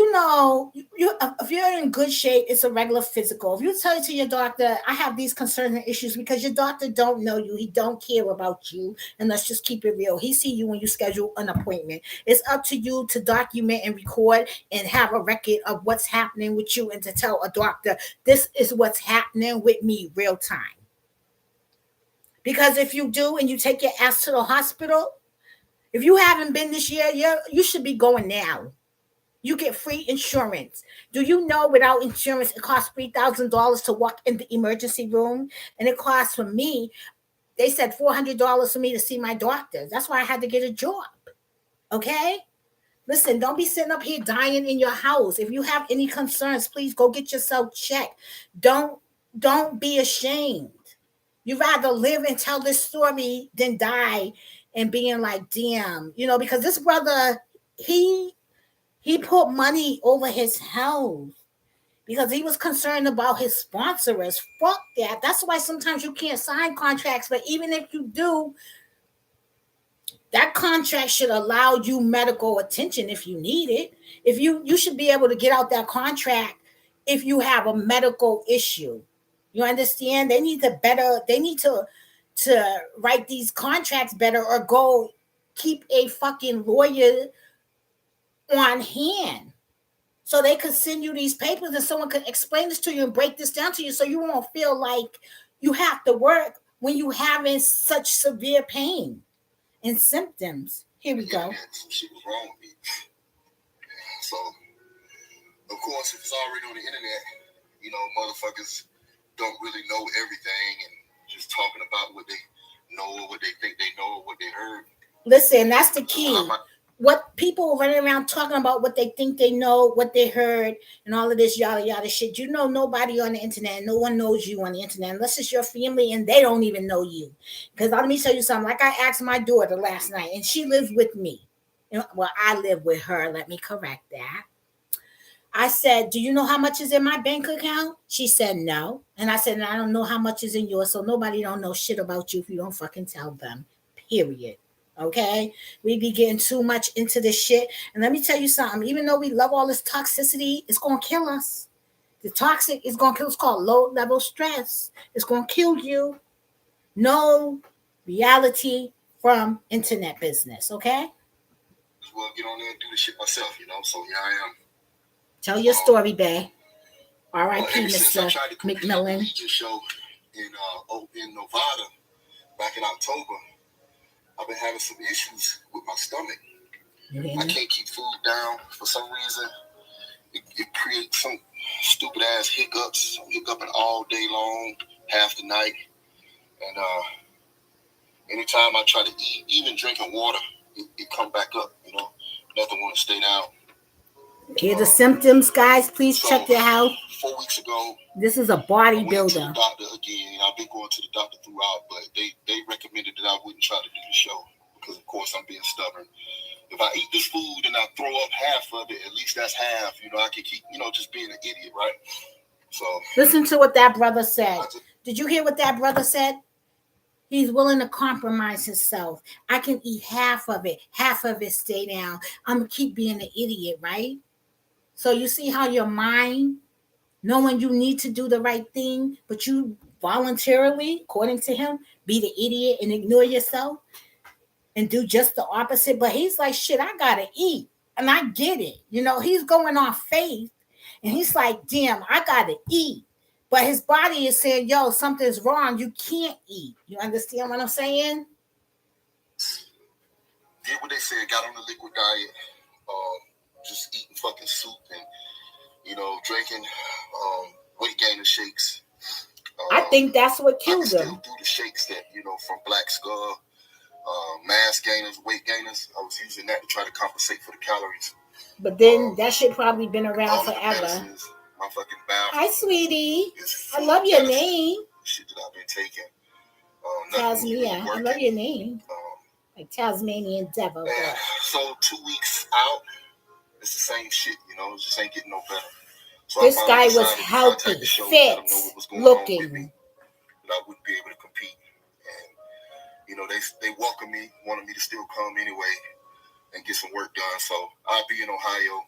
if you're in good shape, it's a regular physical. If you tell it to your doctor, I have these concerns and issues because your doctor don't know you. He don't care about you. And let's just keep it real. He see you when you schedule an appointment. It's up to you to document and record and have a record of what's happening with you and to tell a doctor, this is what's happening with me real time. Because if you do and you take your ass to the hospital, if you haven't been this year, you should be going now. You get free insurance. Do you know without insurance, it costs $3,000 to walk in the emergency room? And it costs for me, they said $400 for me to see my doctor. That's why I had to get a job. Okay? Listen, don't be sitting up here dying in your house. If you have any concerns, please go get yourself checked. Don't be ashamed. You'd rather live and tell this story than die and being like, damn, because this brother, he put money over his health because he was concerned about his sponsors. Fuck that. That's why sometimes you can't sign contracts. But even if you do, that contract should allow you medical attention if you need it. If you should be able to get out that contract if you have a medical issue. You understand? They need to write these contracts better or go keep a fucking lawyer on hand so they could send you these papers and someone could explain this to you and break this down to you so you won't feel like you have to work when you having such severe pain and symptoms. Here we go. Some shit was wrong with me. So, of course, if it's already on the internet, motherfuckers don't really know everything and just talking about what they know, what they think they know, what they heard. Listen, that's the key. What people running around talking about what they think they know, what they heard, and all of this yada yada shit. You know nobody on the internet. No one knows you on the internet unless it's your family and they don't even know you. Because let me tell you something. Like I asked my daughter last night, and she lives with me. Well, I live with her. Let me correct that. I said, "Do you know how much is in my bank account?" She said, "No." And I said, "And I don't know how much is in yours, so nobody don't know shit about you if you don't fucking tell them. Period." Okay? We be getting too much into this shit. And let me tell you something. Even though we love all this toxicity, it's gonna kill us. The toxic is gonna kill. It's called low level stress. It's gonna kill you. No reality from internet business. Okay? Well, get on there and do the shit myself, So here I am. Tell your story, babe. R.I.P. Ever since I Mr. tried to compete at the McMillan. Legion show in Nevada back in October, I've been having some issues with my stomach. I can't keep food down for some reason. It creates some stupid ass hiccups. I'm hiccuping all day long, half the night, and anytime I try to eat, even drinking water, it come back up. Nothing want to stay down. Hear the symptoms, guys. Please check your health. 4 weeks ago, this is a I went to bodybuilder. the doctor again. I've been going to the doctor throughout, but they recommended that I wouldn't try to do the show because, of course, I'm being stubborn. If I eat this food and I throw up half of it, at least that's half. I can keep, just being an idiot, right? So listen to what that brother said. Did you hear what that brother said? He's willing to compromise himself. I can eat half of it stay down. I'm gonna keep being an idiot, right? So you see how your mind, knowing you need to do the right thing, but you voluntarily, according to him, be the idiot and ignore yourself and do just the opposite. But he's like, shit, I gotta eat. And I get it. He's going off faith. And he's like, damn, I gotta eat. But his body is saying, yo, something's wrong. You can't eat. You understand what I'm saying? Did what they said, got on the liquid diet, just eating fucking soup and, drinking weight gainer shakes. I think that's what killed him. I him. still do the shakes that, from Black Skull, mass gainers, weight gainers. I was using that to try to compensate for the calories. But then that shit probably been around forever. My fucking bathroom. Hi, sweetie. I love your name. Shit that I've been taking. Tasmania. I love your name. Like Tasmanian devil. So 2 weeks out, it's the same shit, it just ain't getting no better. So this guy was healthy, fit, looking. I wouldn't be able to compete. And, they welcomed me, wanted me to still come anyway and get some work done. So I'll be in Ohio.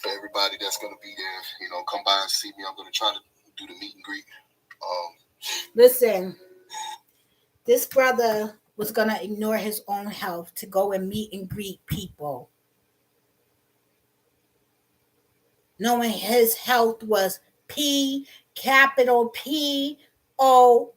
For everybody that's going to be there, come by and see me. I'm going to try to do the meet and greet. Listen, this brother was going to ignore his own health to go and meet and greet people, knowing his health was P, capital POOR.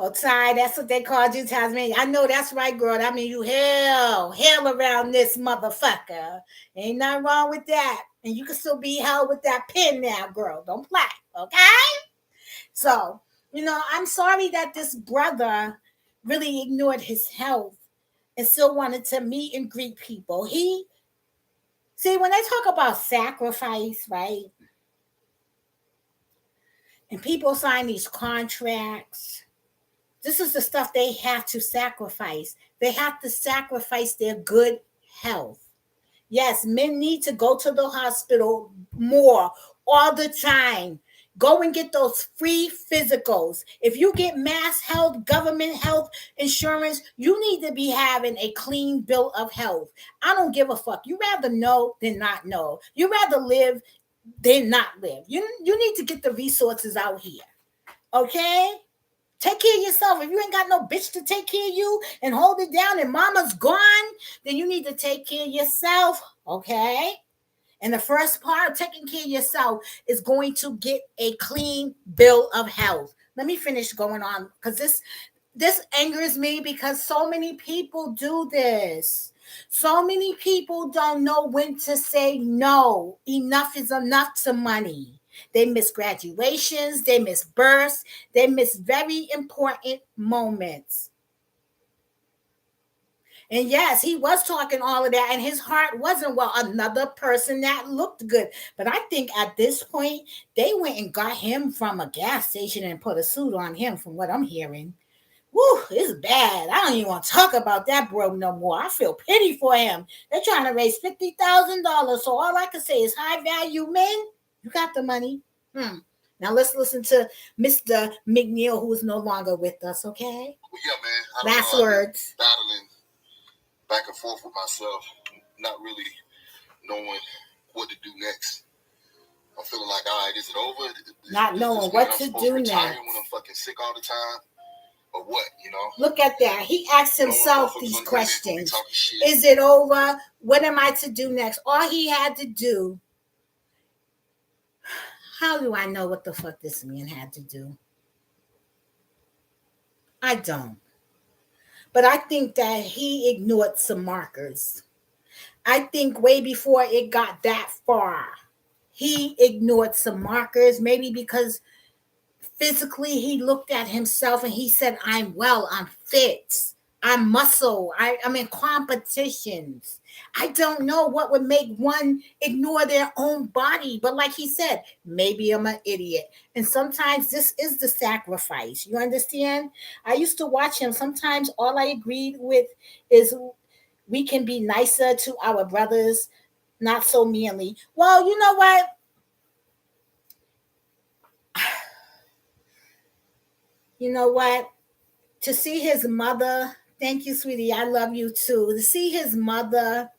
Oh, Ty, that's what they called you, Tasmania. I know that's right, girl. I mean, you hell around this motherfucker. Ain't nothing wrong with that. And you can still be held with that pin now, girl. Don't play, okay? So, I'm sorry that this brother really ignored his health and still wanted to meet and greet people. See, when they talk about sacrifice, right? And people sign these contracts, this is the stuff they have to sacrifice. They have to sacrifice their good health. Yes, men need to go to the hospital more all the time. Go and get those free physicals. If you get mass health, government health insurance, you need to be having a clean bill of health. I don't give a fuck. You rather know than not know. You rather live than not live. You need to get the resources out here. Okay? Take care of yourself. If you ain't got no bitch to take care of you and hold it down and mama's gone, then you need to take care of yourself, okay? And the first part of taking care of yourself is going to get a clean bill of health. Let me finish going on because this angers me because so many people do this. So many people don't know when to say no. Enough is enough to money. They miss graduations, they miss births, they miss very important moments. And yes, he was talking all of that, and his heart wasn't well. Another person that looked good. But I think at this point, they went and got him from a gas station and put a suit on him, from what I'm hearing. Woo, it's bad. I don't even want to talk about that bro no more. I feel pity for him. They're trying to raise $50,000. So all I can say is high value men, you got the money. Now let's listen to Mr. McNeil, who is no longer with us, okay? Well, yeah, man. I don't Last know. I've been words. battling back and forth with myself, not really knowing what to do next. I'm feeling like, all right, is it over? Not knowing what to do retire next. when I'm fucking sick all the time, or what? You know. Look at that. He asked himself these questions. Is it over? What am I to do next? All he had to do. How do I know what the fuck this man had to do? I don't. But I think that he ignored some markers. I think way before it got that far, he ignored some markers, maybe because physically he looked at himself and he said, I'm well, I'm fit, I'm muscle, I'm in competitions. I don't know what would make one ignore their own body, but like he said, maybe I'm an idiot. And sometimes this is the sacrifice. You understand? I used to watch him. Sometimes all I agreed with is we can be nicer to our brothers, not so manly. Well, you know what? You know what? To see his mother, thank you, sweetie. I love you too. To see his mother,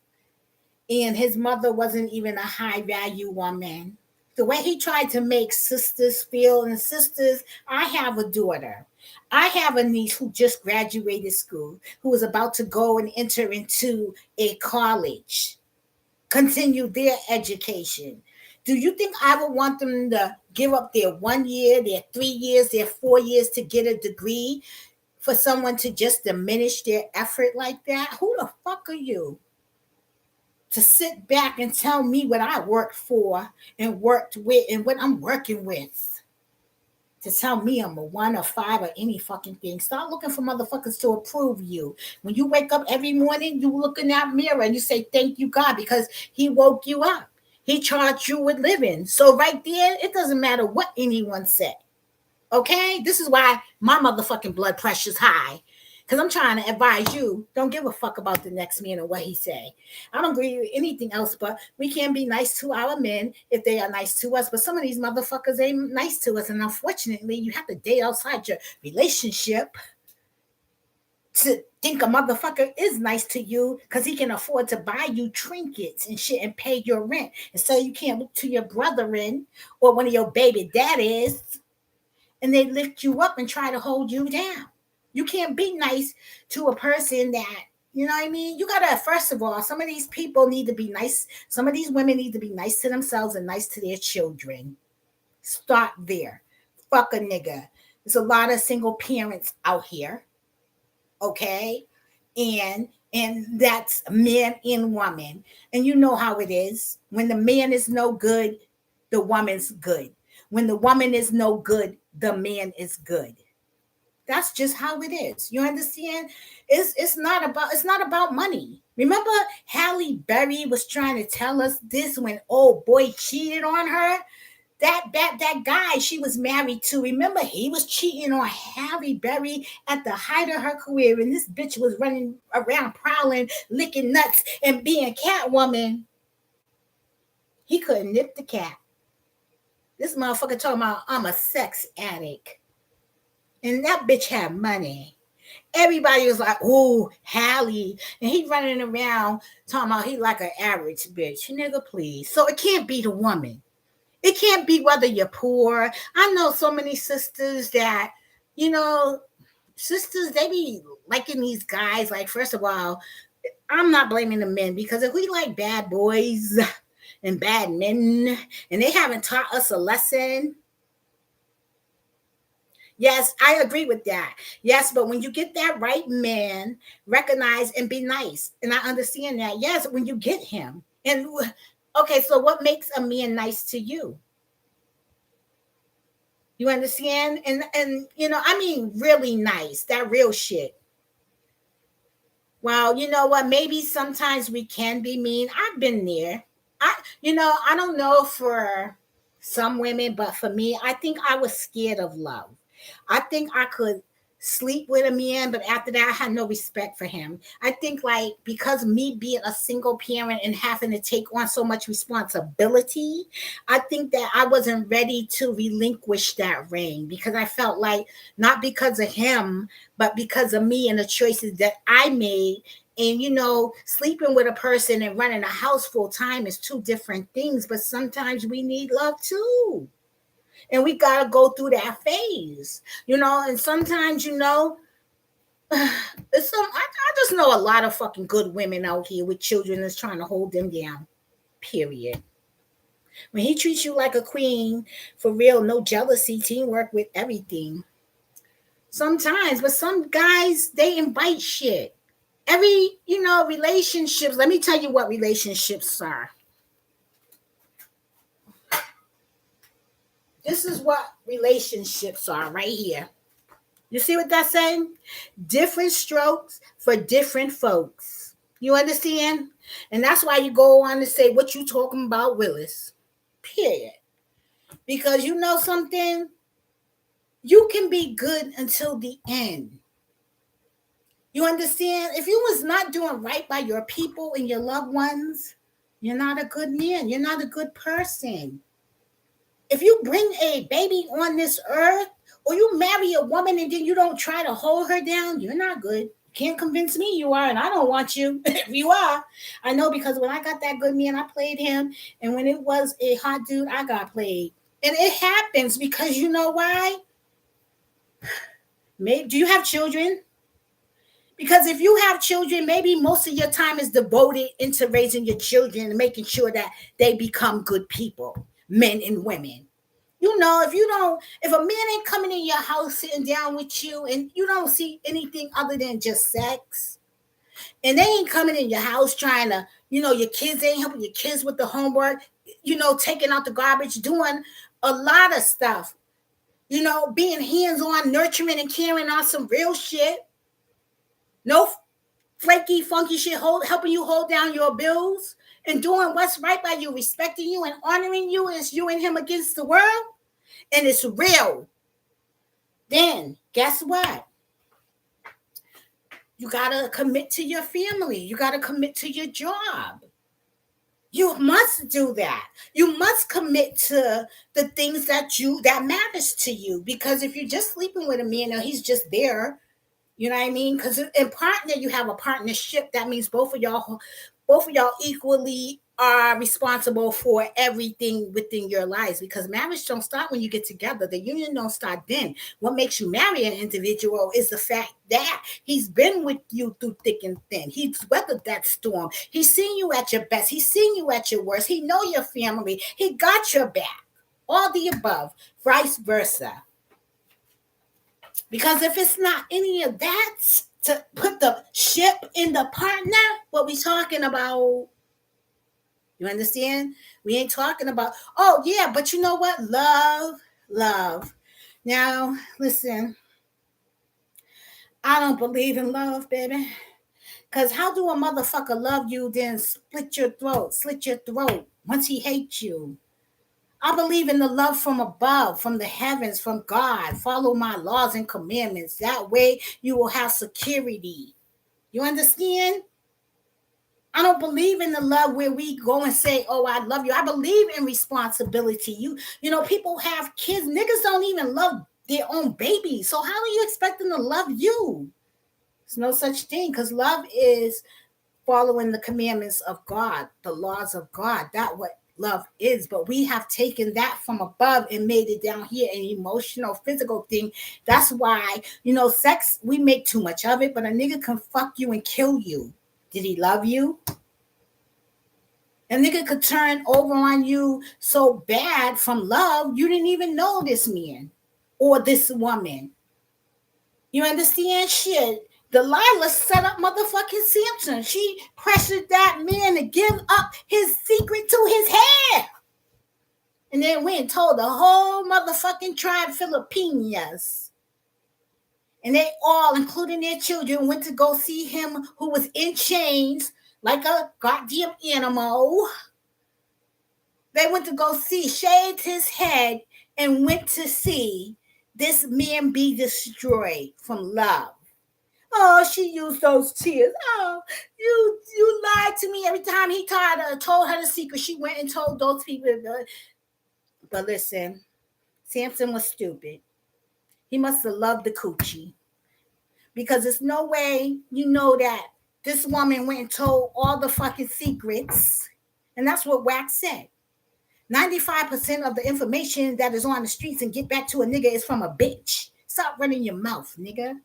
and his mother wasn't even a high value woman. The way he tried to make sisters feel, and sisters, I have a daughter. I have a niece who just graduated school, who is about to go and enter into a college, continue their education. Do you think I would want them to give up their 1 year, their 3 years, their 4 years to get a degree for someone to just diminish their effort like that? Who the fuck are you to sit back and tell me what I worked for and worked with and what I'm working with? To tell me I'm a 1 or 5 or any fucking thing. Start looking for motherfuckers to approve you. When you wake up every morning, you look in that mirror and you say, thank you, God, because he woke you up. He charged you with living. So right there, it doesn't matter what anyone said. Okay? This is why my motherfucking blood pressure's high. Because I'm trying to advise you, don't give a fuck about the next man and what he say. I don't agree with anything else, but we can be nice to our men if they are nice to us. But some of these motherfuckers ain't nice to us. And unfortunately, you have to date outside your relationship to think a motherfucker is nice to you because he can afford to buy you trinkets and shit and pay your rent. And so you can't look to your brethren or one of your baby daddies and they lift you up and try to hold you down. You can't be nice to a person that, you know what I mean? You gotta, first of all, some of these people need to be nice. Some of these women need to be nice to themselves and nice to their children. Start there. Fuck a nigga. There's a lot of single parents out here, okay? And that's man and woman. And you know how it is. When the man is no good, the woman's good. When the woman is no good, the man is good. That's just how it is. You understand? It's not about money. Remember Halle Berry was trying to tell us this when old boy cheated on her? That guy she was married to, remember he was cheating on Halle Berry at the height of her career, and this bitch was running around prowling, licking nuts, and being Catwoman. He couldn't nip the cat. This motherfucker talking about I'm a sex addict. And that bitch had money. Everybody was like, "Oh, Halle," and he running around talking about he like an average bitch. Nigga, please. So it can't be the woman. It can't be whether you're poor. I know so many sisters that, you know, sisters, they be liking these guys. Like, first of all, I'm not blaming the men because if we like bad boys and bad men and they haven't taught us a lesson. Yes, I agree with that. Yes, but when you get that right man, recognize and be nice. And I understand that. Yes, when you get him. And okay, so what makes a man nice to you? You understand? And you know, I mean really nice, that real shit. Well, you know what? Maybe sometimes we can be mean. I've been there. I don't know for some women, but for me, I think I was scared of love. I think I could sleep with a man, but after that, I had no respect for him. I think, like, because me being a single parent and having to take on so much responsibility, I think that I wasn't ready to relinquish that ring because I felt like, not because of him, but because of me and the choices that I made. And sleeping with a person and running a house full time is two different things, but sometimes we need love too. And we got to go through that phase, and sometimes, it's I just know a lot of fucking good women out here with children that's trying to hold them down, period. When he treats you like a queen, for real, no jealousy, teamwork with everything. Sometimes, but some guys, they invite shit. Relationships, let me tell you what relationships are. This is what relationships are right here. You see what that's saying? Different strokes for different folks. You understand? And that's why you go on to say what you talking about, Willis. Period. Because you know something, you can be good until the end. You understand? If you was not doing right by your people and your loved ones, you're not a good man. You're not a good person. If you bring a baby on this earth, or you marry a woman and then you don't try to hold her down, you're not good. Can't convince me you are, and I don't want you. If you are, I know, because when I got that good man, I played him, and when it was a hot dude, I got played. And it happens because you know why? Maybe, do you have children? Because if you have children, maybe most of your time is devoted into raising your children and making sure that they become good people, men and women. If a man ain't coming in your house sitting down with you and you don't see anything other than just sex, and they ain't coming in your house trying to, your kids ain't helping your kids with the homework, taking out the garbage, doing a lot of stuff, being hands on, nurturing and caring on some real shit. No flaky, funky shit, helping you hold down your bills and doing what's right by you, respecting you and honoring you as you and him against the world, and it's real. Then guess what? You gotta commit to your family. You gotta commit to your job. You must do that. You must commit to the things that matters to you. Because if you're just sleeping with a man, or he's just there, you know what I mean? Because in partner, you have a partnership. That means both of y'all equally are responsible for everything within your lives. Because marriage don't start when you get together. The union don't start then. What makes you marry an individual is the fact that he's been with you through thick and thin. He's weathered that storm. He's seen you at your best. He's seen you at your worst. He know your family. He got your back. All the above, vice versa. Because if it's not any of that to put the ship in the partner, what we talking about? You understand? We ain't talking about, oh yeah, but you know what? Love, love. Now, listen, I don't believe in love, baby. Because how do a motherfucker love you, then slit your throat once he hates you? I believe in the love from above, from the heavens, from God. Follow my laws and commandments. That way you will have security. You understand? I don't believe in the love where we go and say, "Oh, I love you." I believe in responsibility. People have kids. Niggas don't even love their own babies. So how are you expecting to love you? There's no such thing, because love is following the commandments of God, the laws of God. That's what love is. But we have taken that from above and made it down here an emotional, physical thing. That's why, sex, we make too much of it, but a nigga can fuck you and kill you. Did he love you? A nigga could turn over on you so bad from love, you didn't even know this man or this woman. You understand? Shit. Delilah set up motherfucking Samson. She pressured that man to give up his secret to his hair. And then went and told the whole motherfucking tribe, Filipinas. And they all, including their children, went to go see him who was in chains like a goddamn animal. They went to go see, shaved his head, and went to see this man be destroyed from love. Oh, she used those tears. Oh, you lied to me every time he told her the secret. She went and told those people. But listen, Samson was stupid. He must have loved the coochie because there's no way you know that this woman went and told all the fucking secrets, and that's what Wax said. 95% of the information that is on the streets and get back to a nigga is from a bitch. Stop running your mouth, nigga.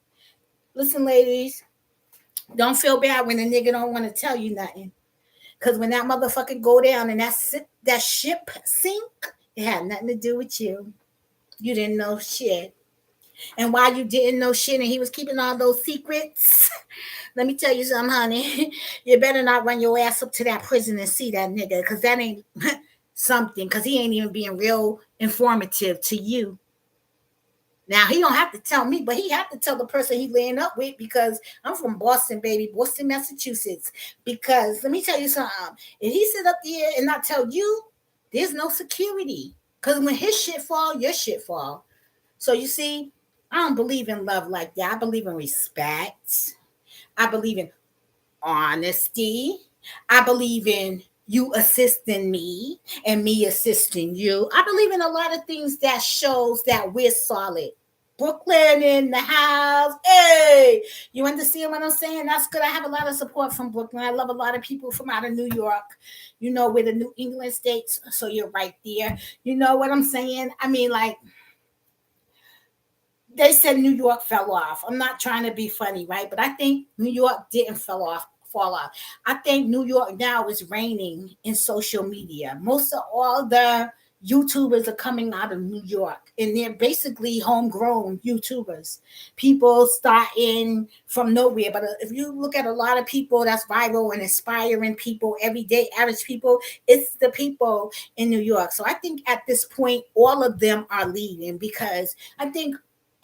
Listen, ladies, don't feel bad when a nigga don't want to tell you nothing. Cause when that motherfucker go down and that ship sink, it had nothing to do with you. You didn't know shit. And while you didn't know shit and he was keeping all those secrets, let me tell you something, honey. You better not run your ass up to that prison and see that nigga, because that ain't something, because he ain't even being real informative to you. Now he don't have to tell me, but he have to tell the person he's laying up with, because I'm from Boston, baby, Boston, Massachusetts. Because let me tell you something. If he sit up there and not tell you, there's no security. Because when his shit fall, your shit fall. So you see, I don't believe in love like that. I believe in respect. I believe in honesty. I believe in you assisting me and me assisting you. I believe in a lot of things that shows that we're solid. Brooklyn in the house. Hey, you understand what I'm saying? That's good. I have a lot of support from Brooklyn. I love a lot of people from out of New York. You know, we're the New England states, so you're right there. You know what I'm saying? I mean, like, they said New York fell off. I'm not trying to be funny, right? But I think New York didn't fall off. I think New York now is reigning in social media. Most of all the YouTubers are coming out of New York, and they're basically homegrown YouTubers. People starting from nowhere. But if you look at a lot of people that's viral and inspiring people, everyday average people, it's the people in New York. So I think at this point, all of them are leading, because I think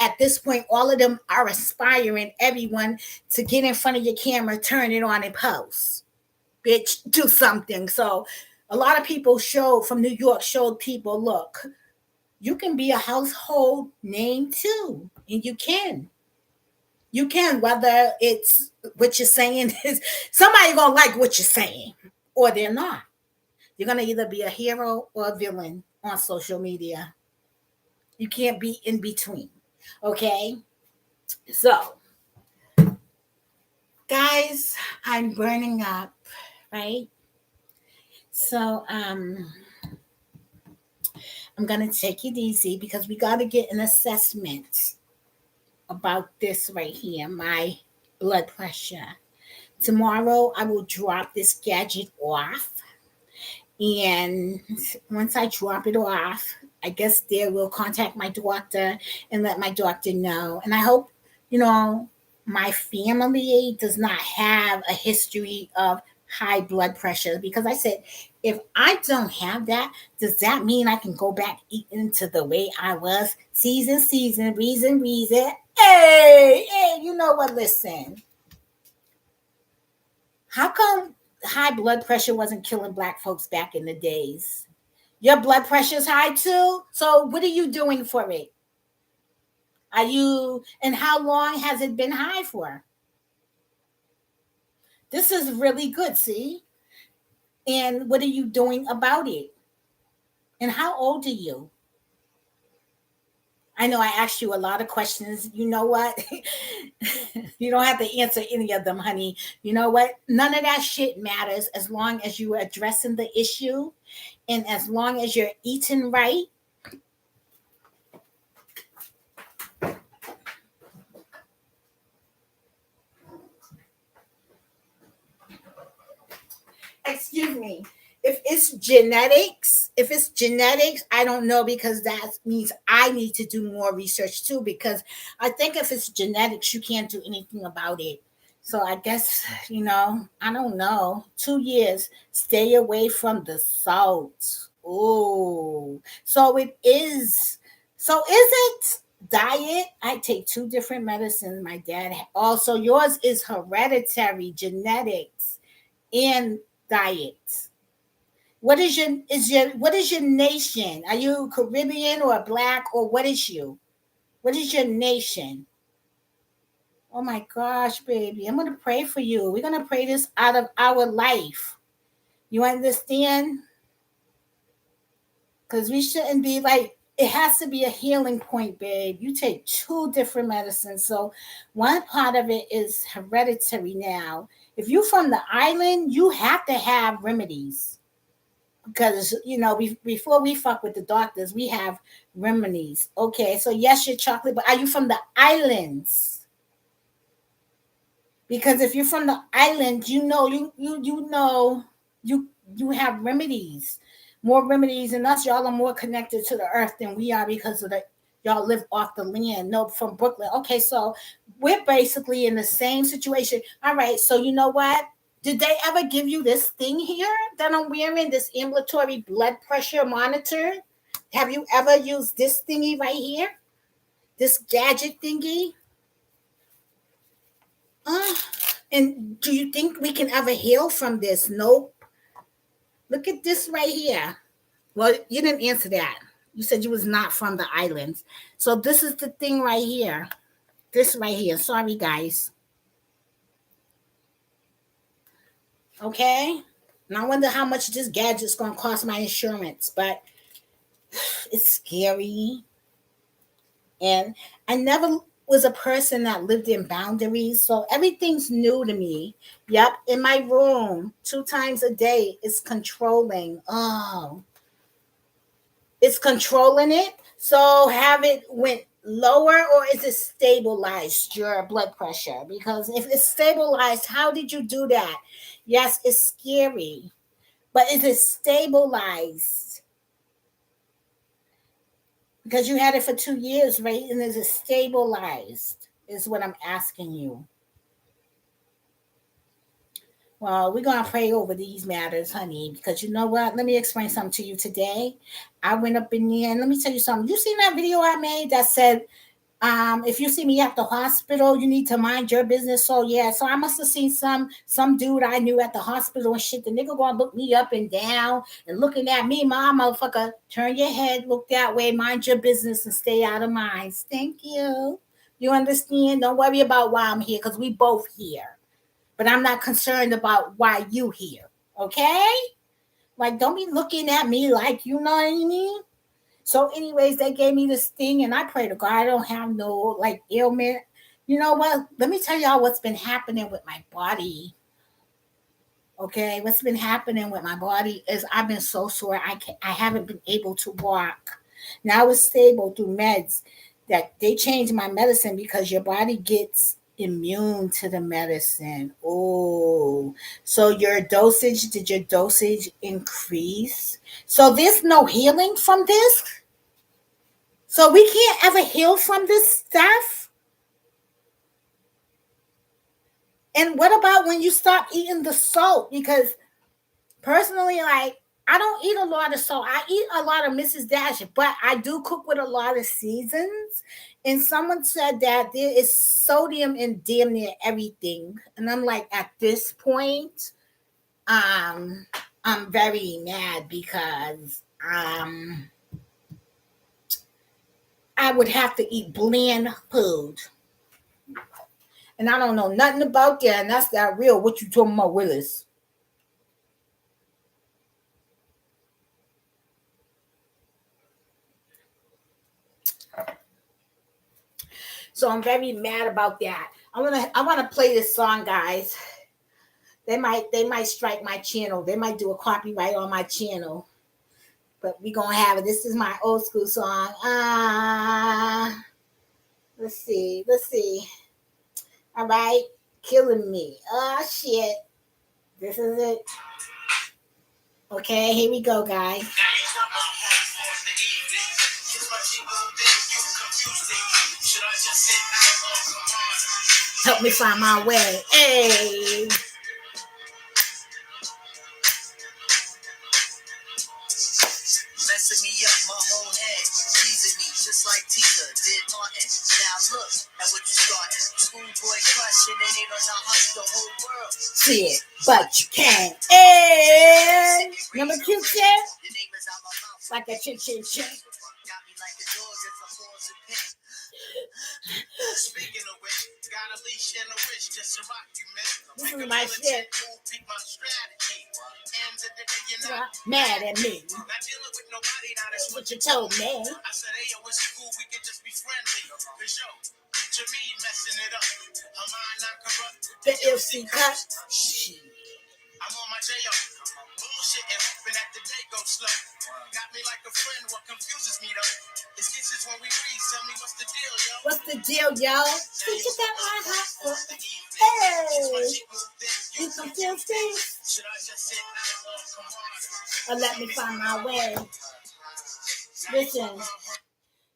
at this point, all of them are aspiring everyone to get in front of your camera, turn it on, and post. Bitch, do something. So a lot of people from New York showed people, look, you can be a household name too. And you can. You can, whether it's what you're saying is somebody gonna like what you're saying, or they're not. You're gonna either be a hero or a villain on social media. You can't be in between. Okay? So guys, I'm burning up, right? So I'm gonna take it easy, because we gotta get an assessment about this right here, my blood pressure. Tomorrow I will drop this gadget off, and once I drop it off, I guess they will contact my doctor and let my doctor know. And I hope, you know, my family does not have a history of high blood pressure, because I said, if I don't have that, does that mean I can go back eating to the way I was? Season, reason. Hey, you know what? Listen, how come high blood pressure wasn't killing black folks back in the days? Your blood pressure's high too. So what are you doing for it? And how long has it been high for? This is really good, see? And what are you doing about it? And how old are you? I know I asked you a lot of questions. You know what? You don't have to answer any of them, honey. You know what? None of that shit matters as long as you are addressing the issue, and as long as you're eating right. Excuse me. If it's genetics, I don't know, because that means I need to do more research too, because I think if it's genetics, you can't do anything about it. So I guess, I don't know. 2 years, stay away from the salt. Oh, so it is. So is it? Diet, I take two different medicines. My dad also, yours is hereditary, genetics, and diet. What is your nation? Are you Caribbean or black or what is you? What is your nation? Oh my gosh, baby. I'm gonna pray for you. We're gonna pray this out of our life. You understand? Because we shouldn't be like, it has to be a healing point, babe. You take two different medicines. So one part of it is hereditary now. If you're from the island, you have to have remedies. Because before we fuck with the doctors, we have remedies. Okay, so yes, you're chocolate, but are you from the islands? Because if you're from the island, you you have remedies, more remedies than us. Y'all are more connected to the earth than we are because of the y'all live off the land. No, from Brooklyn. Okay, so we're basically in the same situation. All right, so you know what? Did they ever give you this thing here that I'm wearing? This ambulatory blood pressure monitor? Have you ever used this thingy right here? This gadget thingy? Uh, and do you think we can ever heal from this? Nope. Look at this right here. Well, you didn't answer that. You said you was not from the islands. So this is the thing right here. This right here. Sorry, guys. Okay. And I wonder how much this gadget's gonna cost my insurance, but it's scary. And I never was a person that lived in boundaries, so everything's new to me. Yep, in my room, two times a day, it's controlling. Oh, it's controlling it. So have it went lower or is it stabilized your blood pressure? Because if it's stabilized, how did you do that? Yes, it's scary, but is it stabilized? Because you had it for 2 years, right? And is it stabilized? Is what I'm asking you. Well, we're gonna pray over these matters, honey, because you know what? Let me explain something to you today. I went up in there and let me tell you something. You seen that video I made that said, if you see me at the hospital, you need to mind your business. So yeah, so I must have seen some dude I knew at the hospital and shit. The nigga gonna look me up and down and looking at me, my motherfucker. Turn your head, look that way, mind your business, and stay out of mine. Thank you. You understand? Don't worry about why I'm here, because we both here. But I'm not concerned about why you here. Okay? Like, don't be looking at me like, you know what I mean? So, anyways, they gave me this thing, and I pray to God I don't have no like ailment. You know what? Let me tell y'all what's been happening with my body. Okay, what's been happening with my body is I've been so sore. I haven't been able to walk. Now it's stable through meds. That they changed my medicine because your body gets immune to the medicine. Oh, so did your dosage increase? So there's no healing from this. So we can't ever heal from this stuff. And what about when you stop eating the salt? Because personally, like, I don't eat a lot of salt. I eat a lot of Mrs. Dash, but I do cook with a lot of seasons. And someone said that there is sodium in damn near everything. And I'm like, at this point, um, I'm very mad because I would have to eat bland food. And I don't know nothing about that. And that's that real. What you talking about, Willis? So I'm very mad about that. I wanna play this song, guys. They might strike my channel. They might do a copyright on my channel. But we gonna have it. This is my old school song. Let's see. Let's see. All right. Killing me. Oh shit. This is it. Okay, here we go, guys. Help me find my way. Hey. Messing me up my whole head, teasing me just like teacher. did Martin. Now look at what you starting. Schoolboy crushing it ain't on the hunt the whole world. See it, but you can't. Hey, remember Q-Tip? Your name is out my mouth like a chin chin chin. Got me like a dog as a pause and pin. Speaking of which, got a leash and a wrist just to rock you, man. This is my shit. Pick my strategy. And the day you're not mad at me. Not dealing with nobody, now that's what you told me. I said, hey, yo, it's cool, we can just be friendly. Cause yo, picture me messing it up. Her mind not corrupt. The LC cut. I'm on my J.O. Bullshit and hoping that the day goes slow. Got me like a friend, what confuses me though. It's kisses when we read, tell me what's the deal, yo. What's the deal, yo? Think about my heart for the evening. Hey! You confused things? Should I just sit down or come on? Or let me find my way? Listen,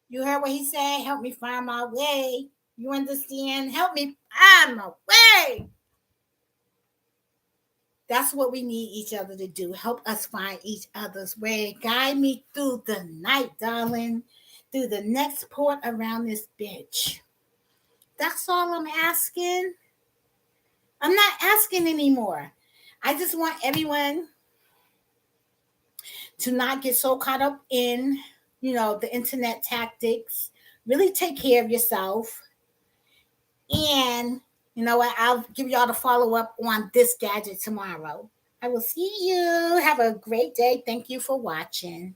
you heard what he said? Help me find my way. You understand? Help me find my way. That's what we need each other to do. Help us find each other's way. Guide me through the night, darling. Through the next port around this bitch. That's all I'm asking. I'm not asking anymore. I just want everyone to not get so caught up in, the internet tactics. Really take care of yourself. And you know what? I'll give y'all the follow up on this gadget tomorrow. I will see you. Have a great day. Thank you for watching.